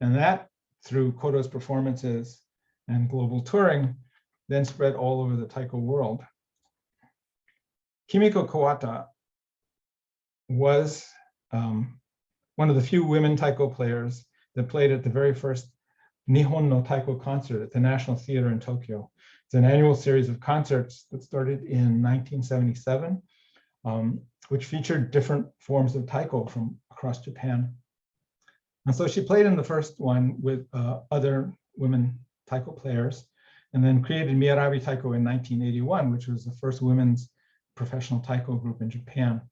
And that, through Kodo's performances and global touring, then spread all over the taiko world. Kimiko Kawata was one of the few women taiko players that played at the very first Nihon no Taiko concert at the National Theater in Tokyo. It's an annual series of concerts that started in 1977, which featured different forms of taiko from across Japan. And so she played in the first one with other women taiko players, and then created Miyarabi Taiko in 1981, which was the first women's professional taiko group in Japan.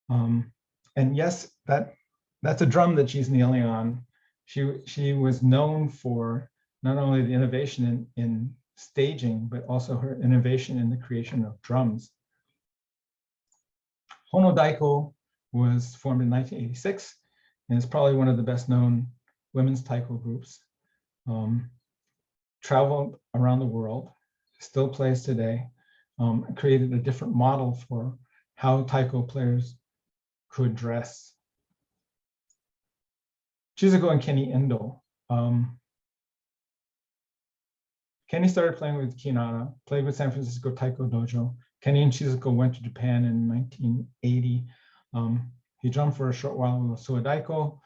And yes, that's a drum that she's kneeling on. She was known for not only the innovation in staging, but also her innovation in the creation of drums. Hono Daiko was formed in 1986, and is probably one of the best known women's taiko groups. Traveled around the world, still plays today, created a different model for how taiko players could dress. Chizuko and Kenny Endo. Kenny started playing with Kinara, played with San Francisco Taiko Dojo. Kenny and Chizuko went to Japan in 1980. He drummed for a short while with Suadaiko.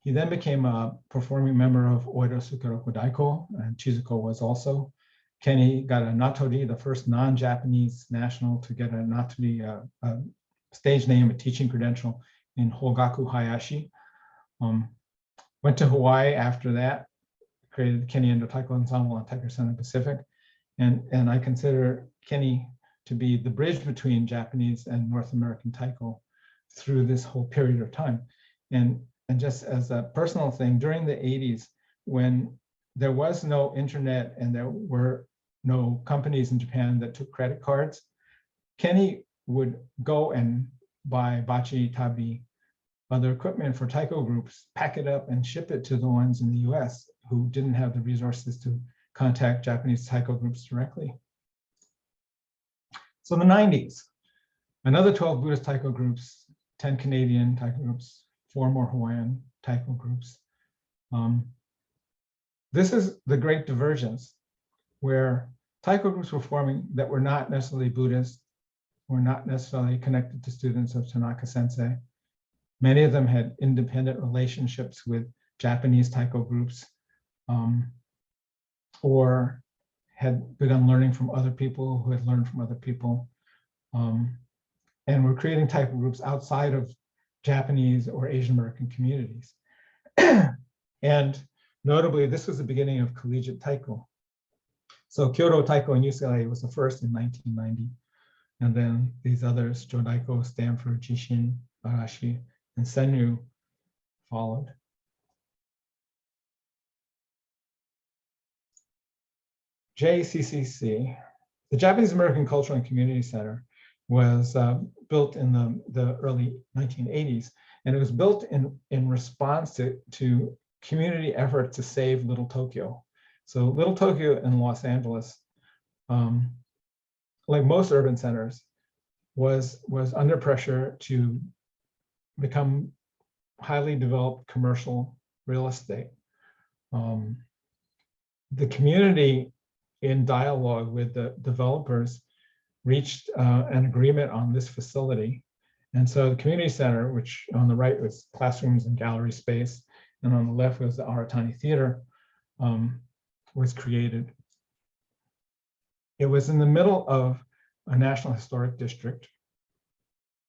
He then became a performing member of Oedo Sukeroku Daiko, and Chizuko was also. Kenny got a Natori, the first non-Japanese national to get a Natori, a stage name, a teaching credential in Hogaku Hayashi. Went to Hawaii after that, created the Kenny Endo Taiko Ensemble on Taiko Center Pacific. And I consider Kenny to be the bridge between Japanese and North American taiko through this whole period of time. And just as a personal thing, during the 80s, when there was no internet and there were no companies in Japan that took credit cards, Kenny would go and buy bachi, tabi, other equipment for taiko groups, pack it up and ship it to the ones in the US who didn't have the resources to contact Japanese taiko groups directly. So the 90s, another 12 Buddhist taiko groups, 10 Canadian taiko groups, 4 more Hawaiian taiko groups. This is the great divergence, where taiko groups were forming that were not necessarily Buddhist, were not necessarily connected to students of Tanaka Sensei. Many of them had independent relationships with Japanese taiko groups, or had begun learning from other people who had learned from other people, and were creating taiko groups outside of Japanese or Asian American communities. And notably, this was the beginning of collegiate taiko. So Kyoto Taiko in UCLA was the first in 1990. And then these others, Jodaiko, Stanford, Jishin, Bayashi, and Senryu followed. JCCC, the Japanese American Cultural and Community Center, was built in the early 1980s. And it was built in response to community effort to save Little Tokyo. So Little Tokyo in Los Angeles, like most urban centers, was under pressure to become highly developed commercial real estate. The community, in dialogue with the developers, reached an agreement on this facility. And so the community center, which on the right was classrooms and gallery space, and on the left was the Aratani Theater, was created. It was in the middle of a National Historic District.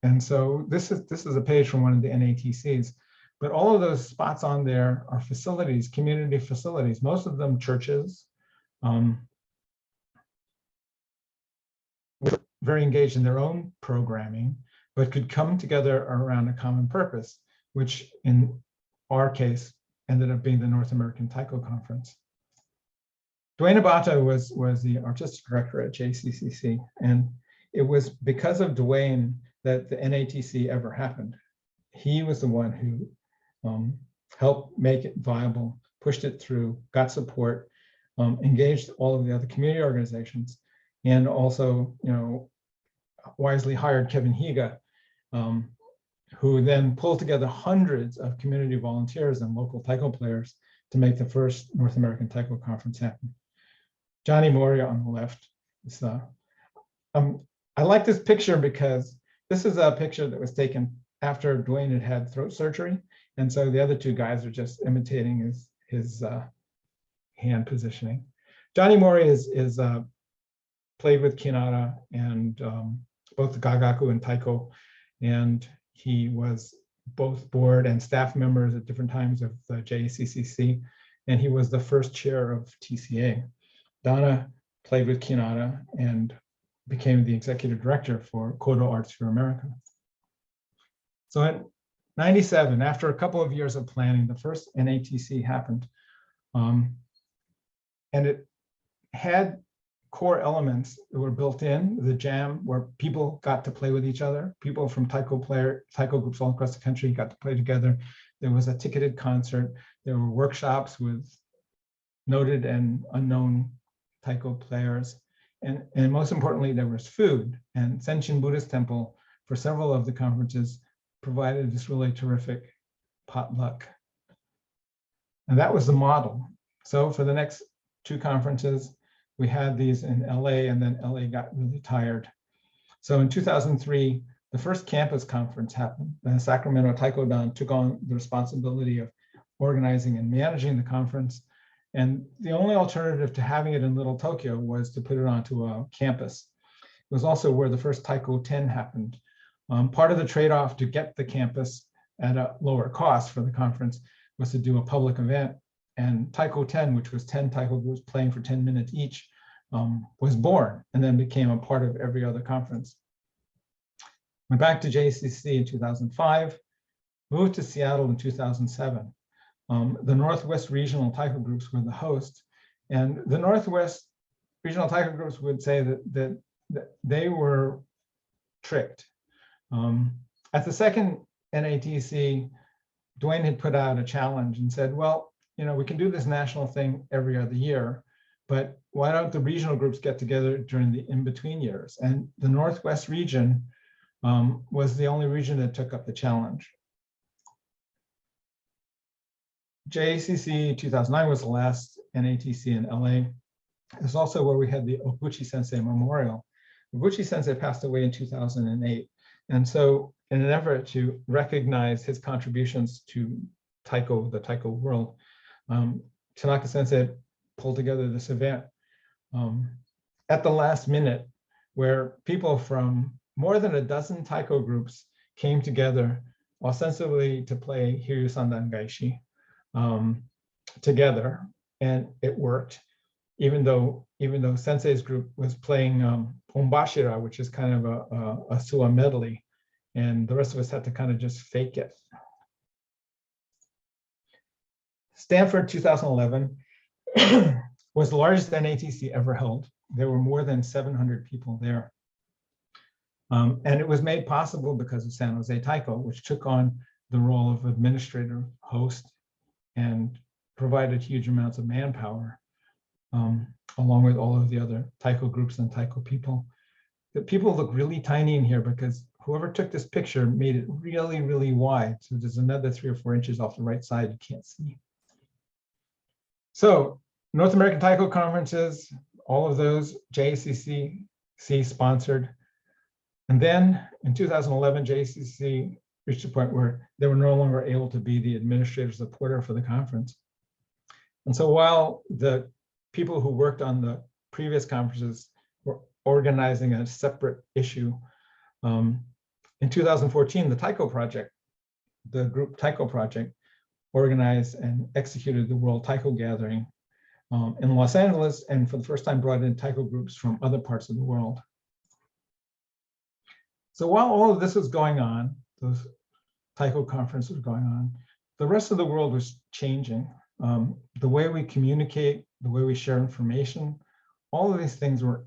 And so this is a page from one of the NATCs, but all of those spots on there are facilities, community facilities, most of them churches, very engaged in their own programming, but could come together around a common purpose, which in our case ended up being the North American Taiko Conference. Dwayne Abata was the artistic director at JCCC, and it was because of Dwayne that the NATC ever happened. He was the one who helped make it viable, pushed it through, got support, engaged all of the other community organizations, and also, wisely hired Kevin Higa, who then pulled together hundreds of community volunteers and local taiko players to make the first North American Taiko Conference happen. Johnny Moria on the left. I like this picture because this is a picture that was taken after Dwayne had throat surgery. And so the other two guys are just imitating his hand positioning. Johnny Moria is played with Kinara and both the Gagaku and Taiko, and he was both board and staff members at different times of the JCCC, and he was the first chair of TCA. Donna played with Kinara and became the executive director for Kodo Arts for America. So in '97, after a couple of years of planning, the first NATC happened, and it had core elements that were built in, the jam, where people got to play with each other. People from taiko groups all across the country got to play together. There was a ticketed concert. There were workshops with noted and unknown taiko players. And most importantly, there was food. And Senshin Buddhist Temple, for several of the conferences, provided this really terrific potluck. And that was the model. So for the next two conferences, we had these in LA, and then LA got really tired. So in 2003, the first campus conference happened. The Sacramento Taiko-Dan took on the responsibility of organizing and managing the conference. And the only alternative to having it in Little Tokyo was to put it onto a campus. It was also where the first Taiko 10 happened. Part of the trade-off to get the campus at a lower cost for the conference was to do a public event. And Taiko 10, which was 10 taiko groups playing for 10 minutes each, was born and then became a part of every other conference. Went back to JCC in 2005, moved to Seattle in 2007. The Northwest Regional Taiko groups were the host, and the Northwest Regional Taiko groups would say that they were tricked. At the second NATC, Dwayne had put out a challenge and said, well, we can do this national thing every other year, but why don't the regional groups get together during the in-between years? And the Northwest region was the only region that took up the challenge. JACC 2009 was the last NATC in LA. It's also where we had the Oguchi Sensei Memorial. Oguchi Sensei passed away in 2008. And so in an effort to recognize his contributions to Taiko, the Taiko world, Tanaka Sensei pulled together this event at the last minute, where people from more than a dozen Taiko groups came together ostensibly to play Hiryu Sandan Gaishi together, and it worked. even though Sensei's group was playing Ombashira, which is kind of a Suwa medley, and the rest of us had to kind of just fake it. Stanford 2011 was the largest NATC ever held. There were more than 700 people there. And it was made possible because of San Jose Taiko, which took on the role of administrator, host, and provided huge amounts of manpower, along with all of the other Taiko groups and Taiko people. The people look really tiny in here because whoever took this picture made it really, really wide. So there's another 3 or 4 inches off the right side you can't see. So North American Taiko conferences, all of those, JACC sponsored. And then in 2011, JACC reached a point where they were no longer able to be the administrative supporter for the conference. And so while the people who worked on the previous conferences were organizing a separate issue, in 2014, the Taiko Project, the group Taiko Project, organized and executed the World Taiko Gathering in Los Angeles, and for the first time brought in Taiko groups from other parts of the world. So while all of this was going on, those Taiko conferences were going on, the rest of the world was changing. The way we communicate, the way we share information, all of these things were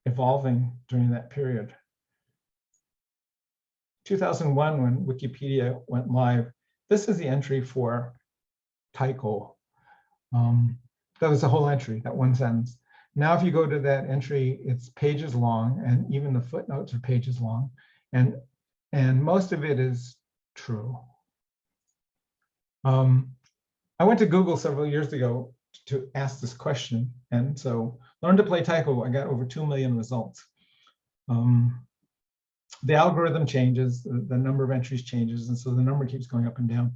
evolving during that period. 2001, when Wikipedia went live, this is the entry for Taiko. That was the whole entry, that one sentence. Now, if you go to that entry, it's pages long, and even the footnotes are pages long, and most of it is true. I went to Google several years ago to ask this question, and so learn to play Taiko, I got over 2 million results. The algorithm changes, the number of entries changes, and so the number keeps going up and down.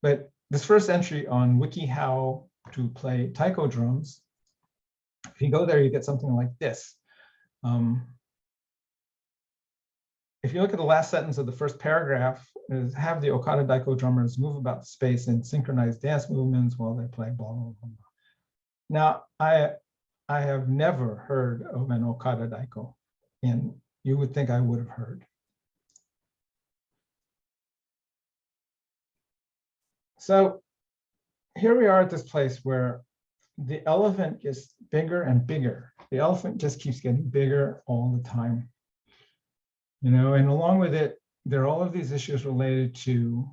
But this first entry on Wiki How to Play Taiko Drums, if you go there, you get something like this. If you look at the last sentence of the first paragraph, is have the Okada Daiko drummers move about the space in synchronized dance movements while they play blah, blah, blah, blah. Now, I have never heard of an Okada Daiko, and you would think I would have heard. So here we are at this place where the elephant gets bigger and bigger. The elephant just keeps getting bigger all the time. You know, and along with it, there are all of these issues related to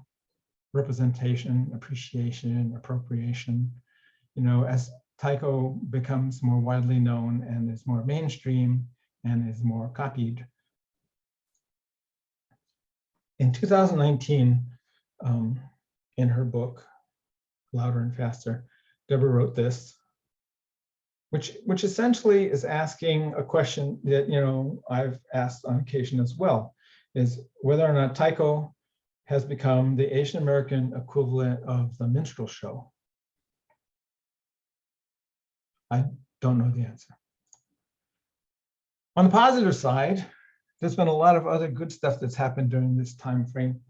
representation, appreciation, appropriation. You know, as Taiko becomes more widely known and is more mainstream and is more copied. In 2019, in her book, Louder and Faster, Deborah wrote this, which essentially is asking a question that, you know, I've asked on occasion as well, is whether or not Taiko has become the Asian American equivalent of the minstrel show. I don't know the answer. On the positive side, there's been a lot of other good stuff that's happened during this time frame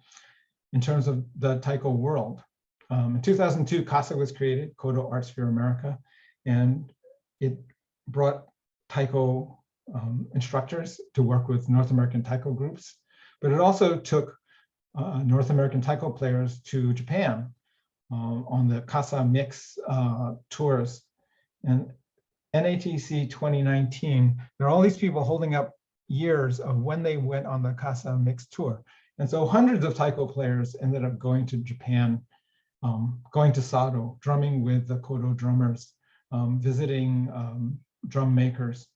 in terms of the Taiko world. In 2002, CASA was created, Kodo Arts for America, and it brought Taiko instructors to work with North American Taiko groups, but it also took North American Taiko players to Japan on the CASA Mix tours. And NATC 2019, there are all these people holding up years of when they went on the CASA Mix tour. And so hundreds of Taiko players ended up going to Japan, going to Sado, drumming with the Kodo drummers, visiting drum makers,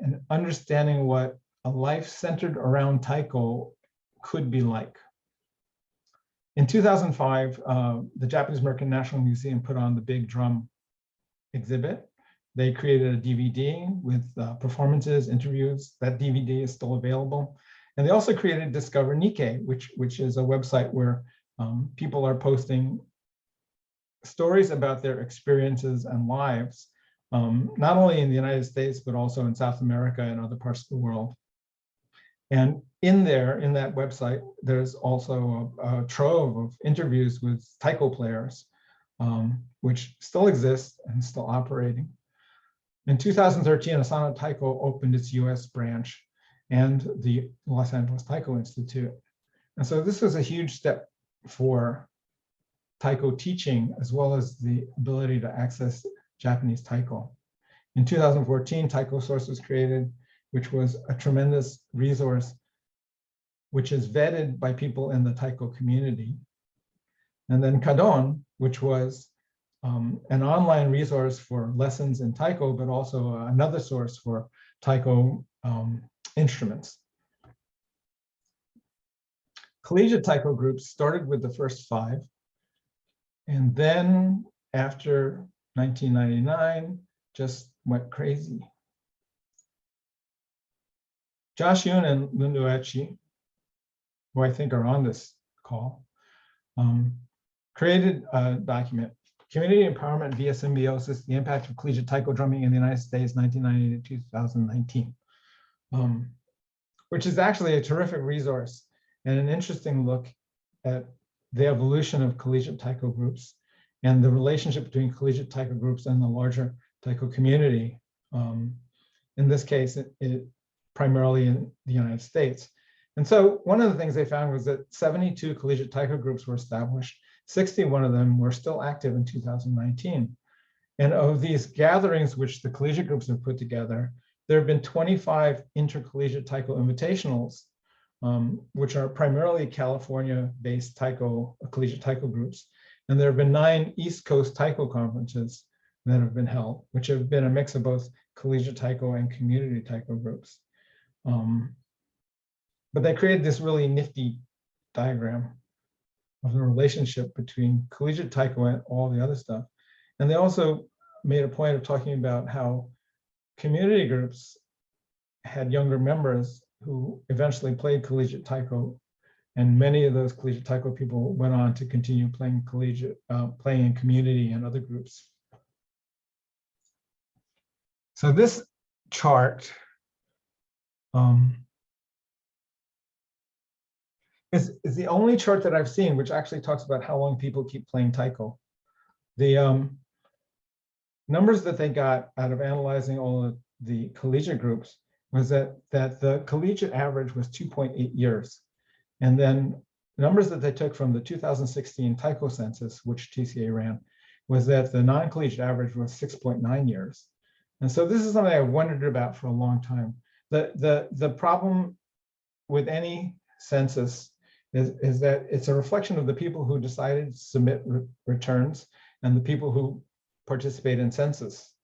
and understanding what a life centered around Taiko could be like. In 2005, the Japanese American National Museum put on the big drum exhibit. They created a DVD with performances, interviews. That DVD is still available. And they also created Discover Nikkei, which is a website where people are posting stories about their experiences and lives, not only in the United States, but also in South America and other parts of the world. And in that website, there's also a trove of interviews with Taiko players which still exists and still operating. In 2013, Asano Taiko opened its US branch and the Los Angeles Taiko Institute. And so this was a huge step for Taiko teaching, as well as the ability to access Japanese Taiko. In 2014, Taiko Source was created, which was a tremendous resource, which is vetted by people in the Taiko community. And then Kadon, which was an online resource for lessons in Taiko, but also another source for Taiko instruments. Collegiate Taiko groups started with the first 5. And then after 1999, just went crazy. Josh Yoon and Linda Uechi, who I think are on this call, created a document, Community Empowerment via Symbiosis, the Impact of Collegiate Taiko Drumming in the United States, 1990 to 2019, which is actually a terrific resource and an interesting look at the evolution of collegiate Taiko groups and the relationship between collegiate Taiko groups and the larger Taiko community. In this case, it primarily in the United States. And so one of the things they found was that 72 collegiate Taiko groups were established. 61 of them were still active in 2019. And of these gatherings, which the collegiate groups have put together, there have been 25 intercollegiate Taiko invitationals, which are primarily California-based Taiko, collegiate Taiko groups. And there have been 9 East Coast Taiko conferences that have been held, which have been a mix of both collegiate Taiko and community Taiko groups. But they created this really nifty diagram of the relationship between collegiate Taiko and all the other stuff. And they also made a point of talking about how community groups had younger members who eventually played collegiate Taiko, and many of those collegiate Taiko people went on to continue playing playing in community and other groups. So this chart is the only chart that I've seen which actually talks about how long people keep playing Taiko. The numbers that they got out of analyzing all of the collegiate groups was that the collegiate average was 2.8 years. And then numbers that they took from the 2016 Taiko census, which TCA ran, was that the non-collegiate average was 6.9 years. And so this is something I wondered about for a long time. The problem with any census is that it's a reflection of the people who decided to submit returns and the people who participate in census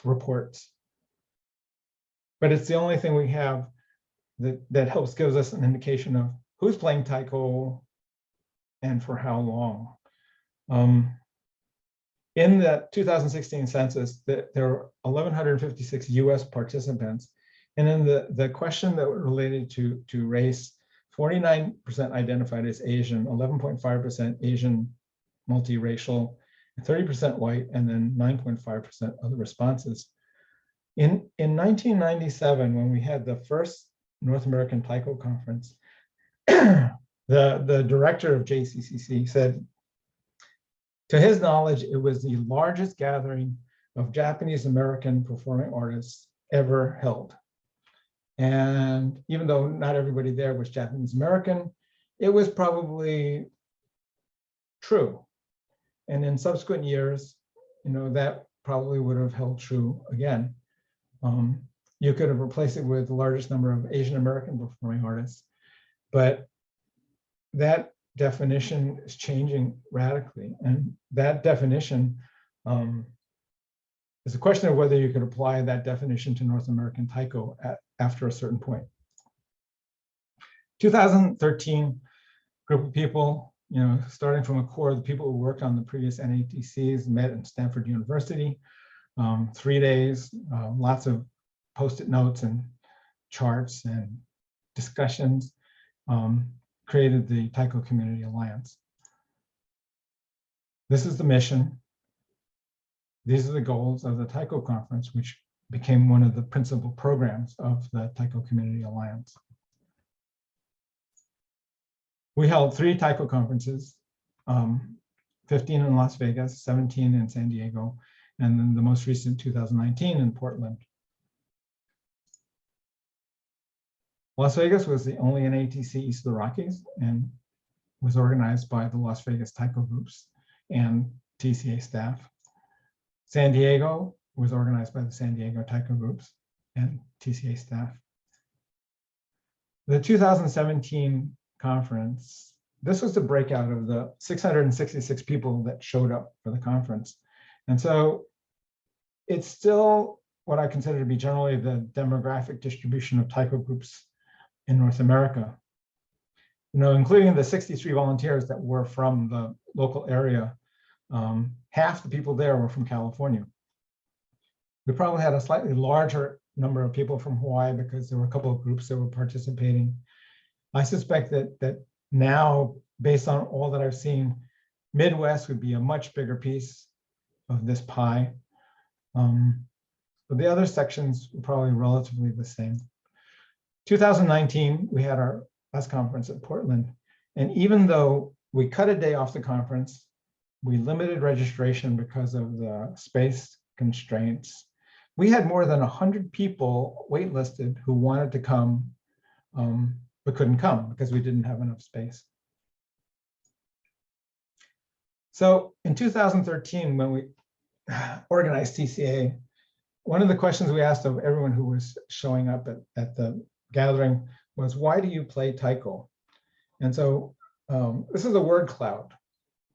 reports. But it's the only thing we have that helps gives us an indication of who's playing Taiko and for how long. In the 2016 census, there were 1,156 US participants. And in the question that related to race, 49% identified as Asian, 11.5% Asian multiracial, 30% white, and then 9.5% other responses. In 1997, when we had the first North American Taiko Conference, the director of JCCC said, to his knowledge, it was the largest gathering of Japanese American performing artists ever held. And even though not everybody there was Japanese American, it was probably true. And in subsequent years, that probably would have held true again. You could have replaced it with the largest number of Asian American performing artists, but that definition is changing radically. And that definition is a question of whether you could apply that definition to North American Taiko after a certain point. 2013, group of people, starting from a core of the people who worked on the previous NATCs met at Stanford University, 3 days, lots of Post-it notes and charts and discussions, created the Taiko Community Alliance. This is the mission. These are the goals of the Taiko Conference, which became one of the principal programs of the Taiko Community Alliance. We held 3 Taiko conferences, 15 in Las Vegas, 17 in San Diego, and then the most recent 2019 in Portland. Las Vegas was the only NATC east of the Rockies and was organized by the Las Vegas Taiko groups and TCA staff. San Diego was organized by the San Diego Taiko groups and TCA staff. The 2017 conference, this was the breakout of the 666 people that showed up for the conference. And so it's still what I consider to be generally the demographic distribution of Taiko groups in North America. You know, including the 63 volunteers that were from the local area, half the people there were from California. We probably had a slightly larger number of people from Hawaii because there were a couple of groups that were participating. I suspect that now, based on all that I've seen, Midwest would be a much bigger piece of this pie. But the other sections were probably relatively the same. 2019, we had our last conference at Portland. And even though we cut a day off the conference, we limited registration because of the space constraints. We had more than 100 people waitlisted who wanted to come, but couldn't come because we didn't have enough space. So in 2013, when we organized TCA, one of the questions we asked of everyone who was showing up at the gathering was, why do you play Taiko? And so this is a word cloud.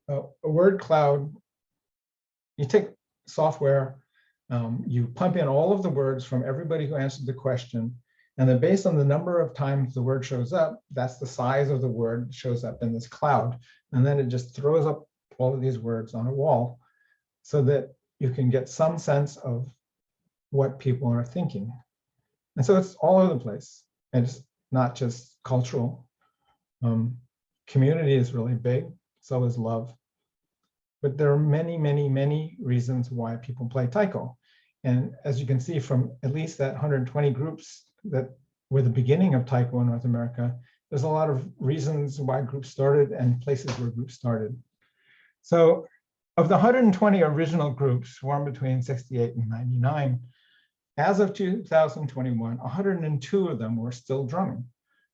A word cloud, you take software, you pump in all of the words from everybody who answered the question, and then based on the number of times the word shows up, that's the size of the word that shows up in this cloud. And then it just throws up all of these words on a wall so that you can get some sense of what people are thinking. And so it's all over the place. It's not just cultural. Community is really big, so is love. But there are many, many, many reasons why people play Taiko. And as you can see from at least that 120 groups that were the beginning of Taiko in North America, there's a lot of reasons why groups started and places where groups started. So of the 120 original groups formed between 68 and 99, as of 2021, 102 of them were still drumming.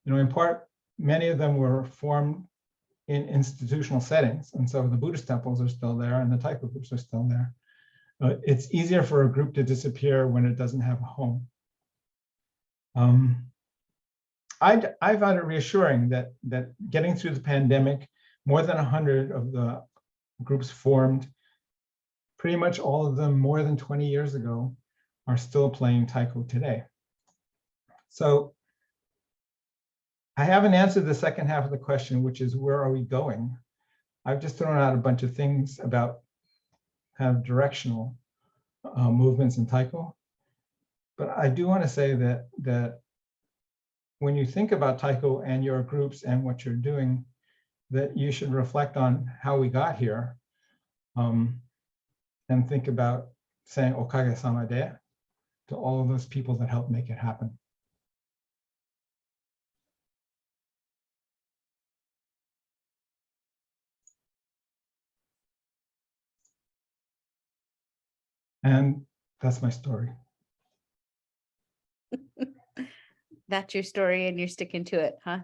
You know, in part, many of them were formed in institutional settings. And so the Buddhist temples are still there and the Taiko groups are still there. It's easier for a group to disappear when it doesn't have a home. I found it reassuring that getting through the pandemic, more than 100 of the groups formed, pretty much all of them more than 20 years ago, are still playing Taiko today. So I haven't answered the second half of the question, which is, where are we going? I've just thrown out a bunch of things about kind of directional movements in Taiko. But I do want to say that when you think about Taiko and your groups and what you're doing, that you should reflect on how we got here, and think about saying Okage sama de to all of those people that helped make it happen. And that's my story. That's your story and you're sticking to it, huh?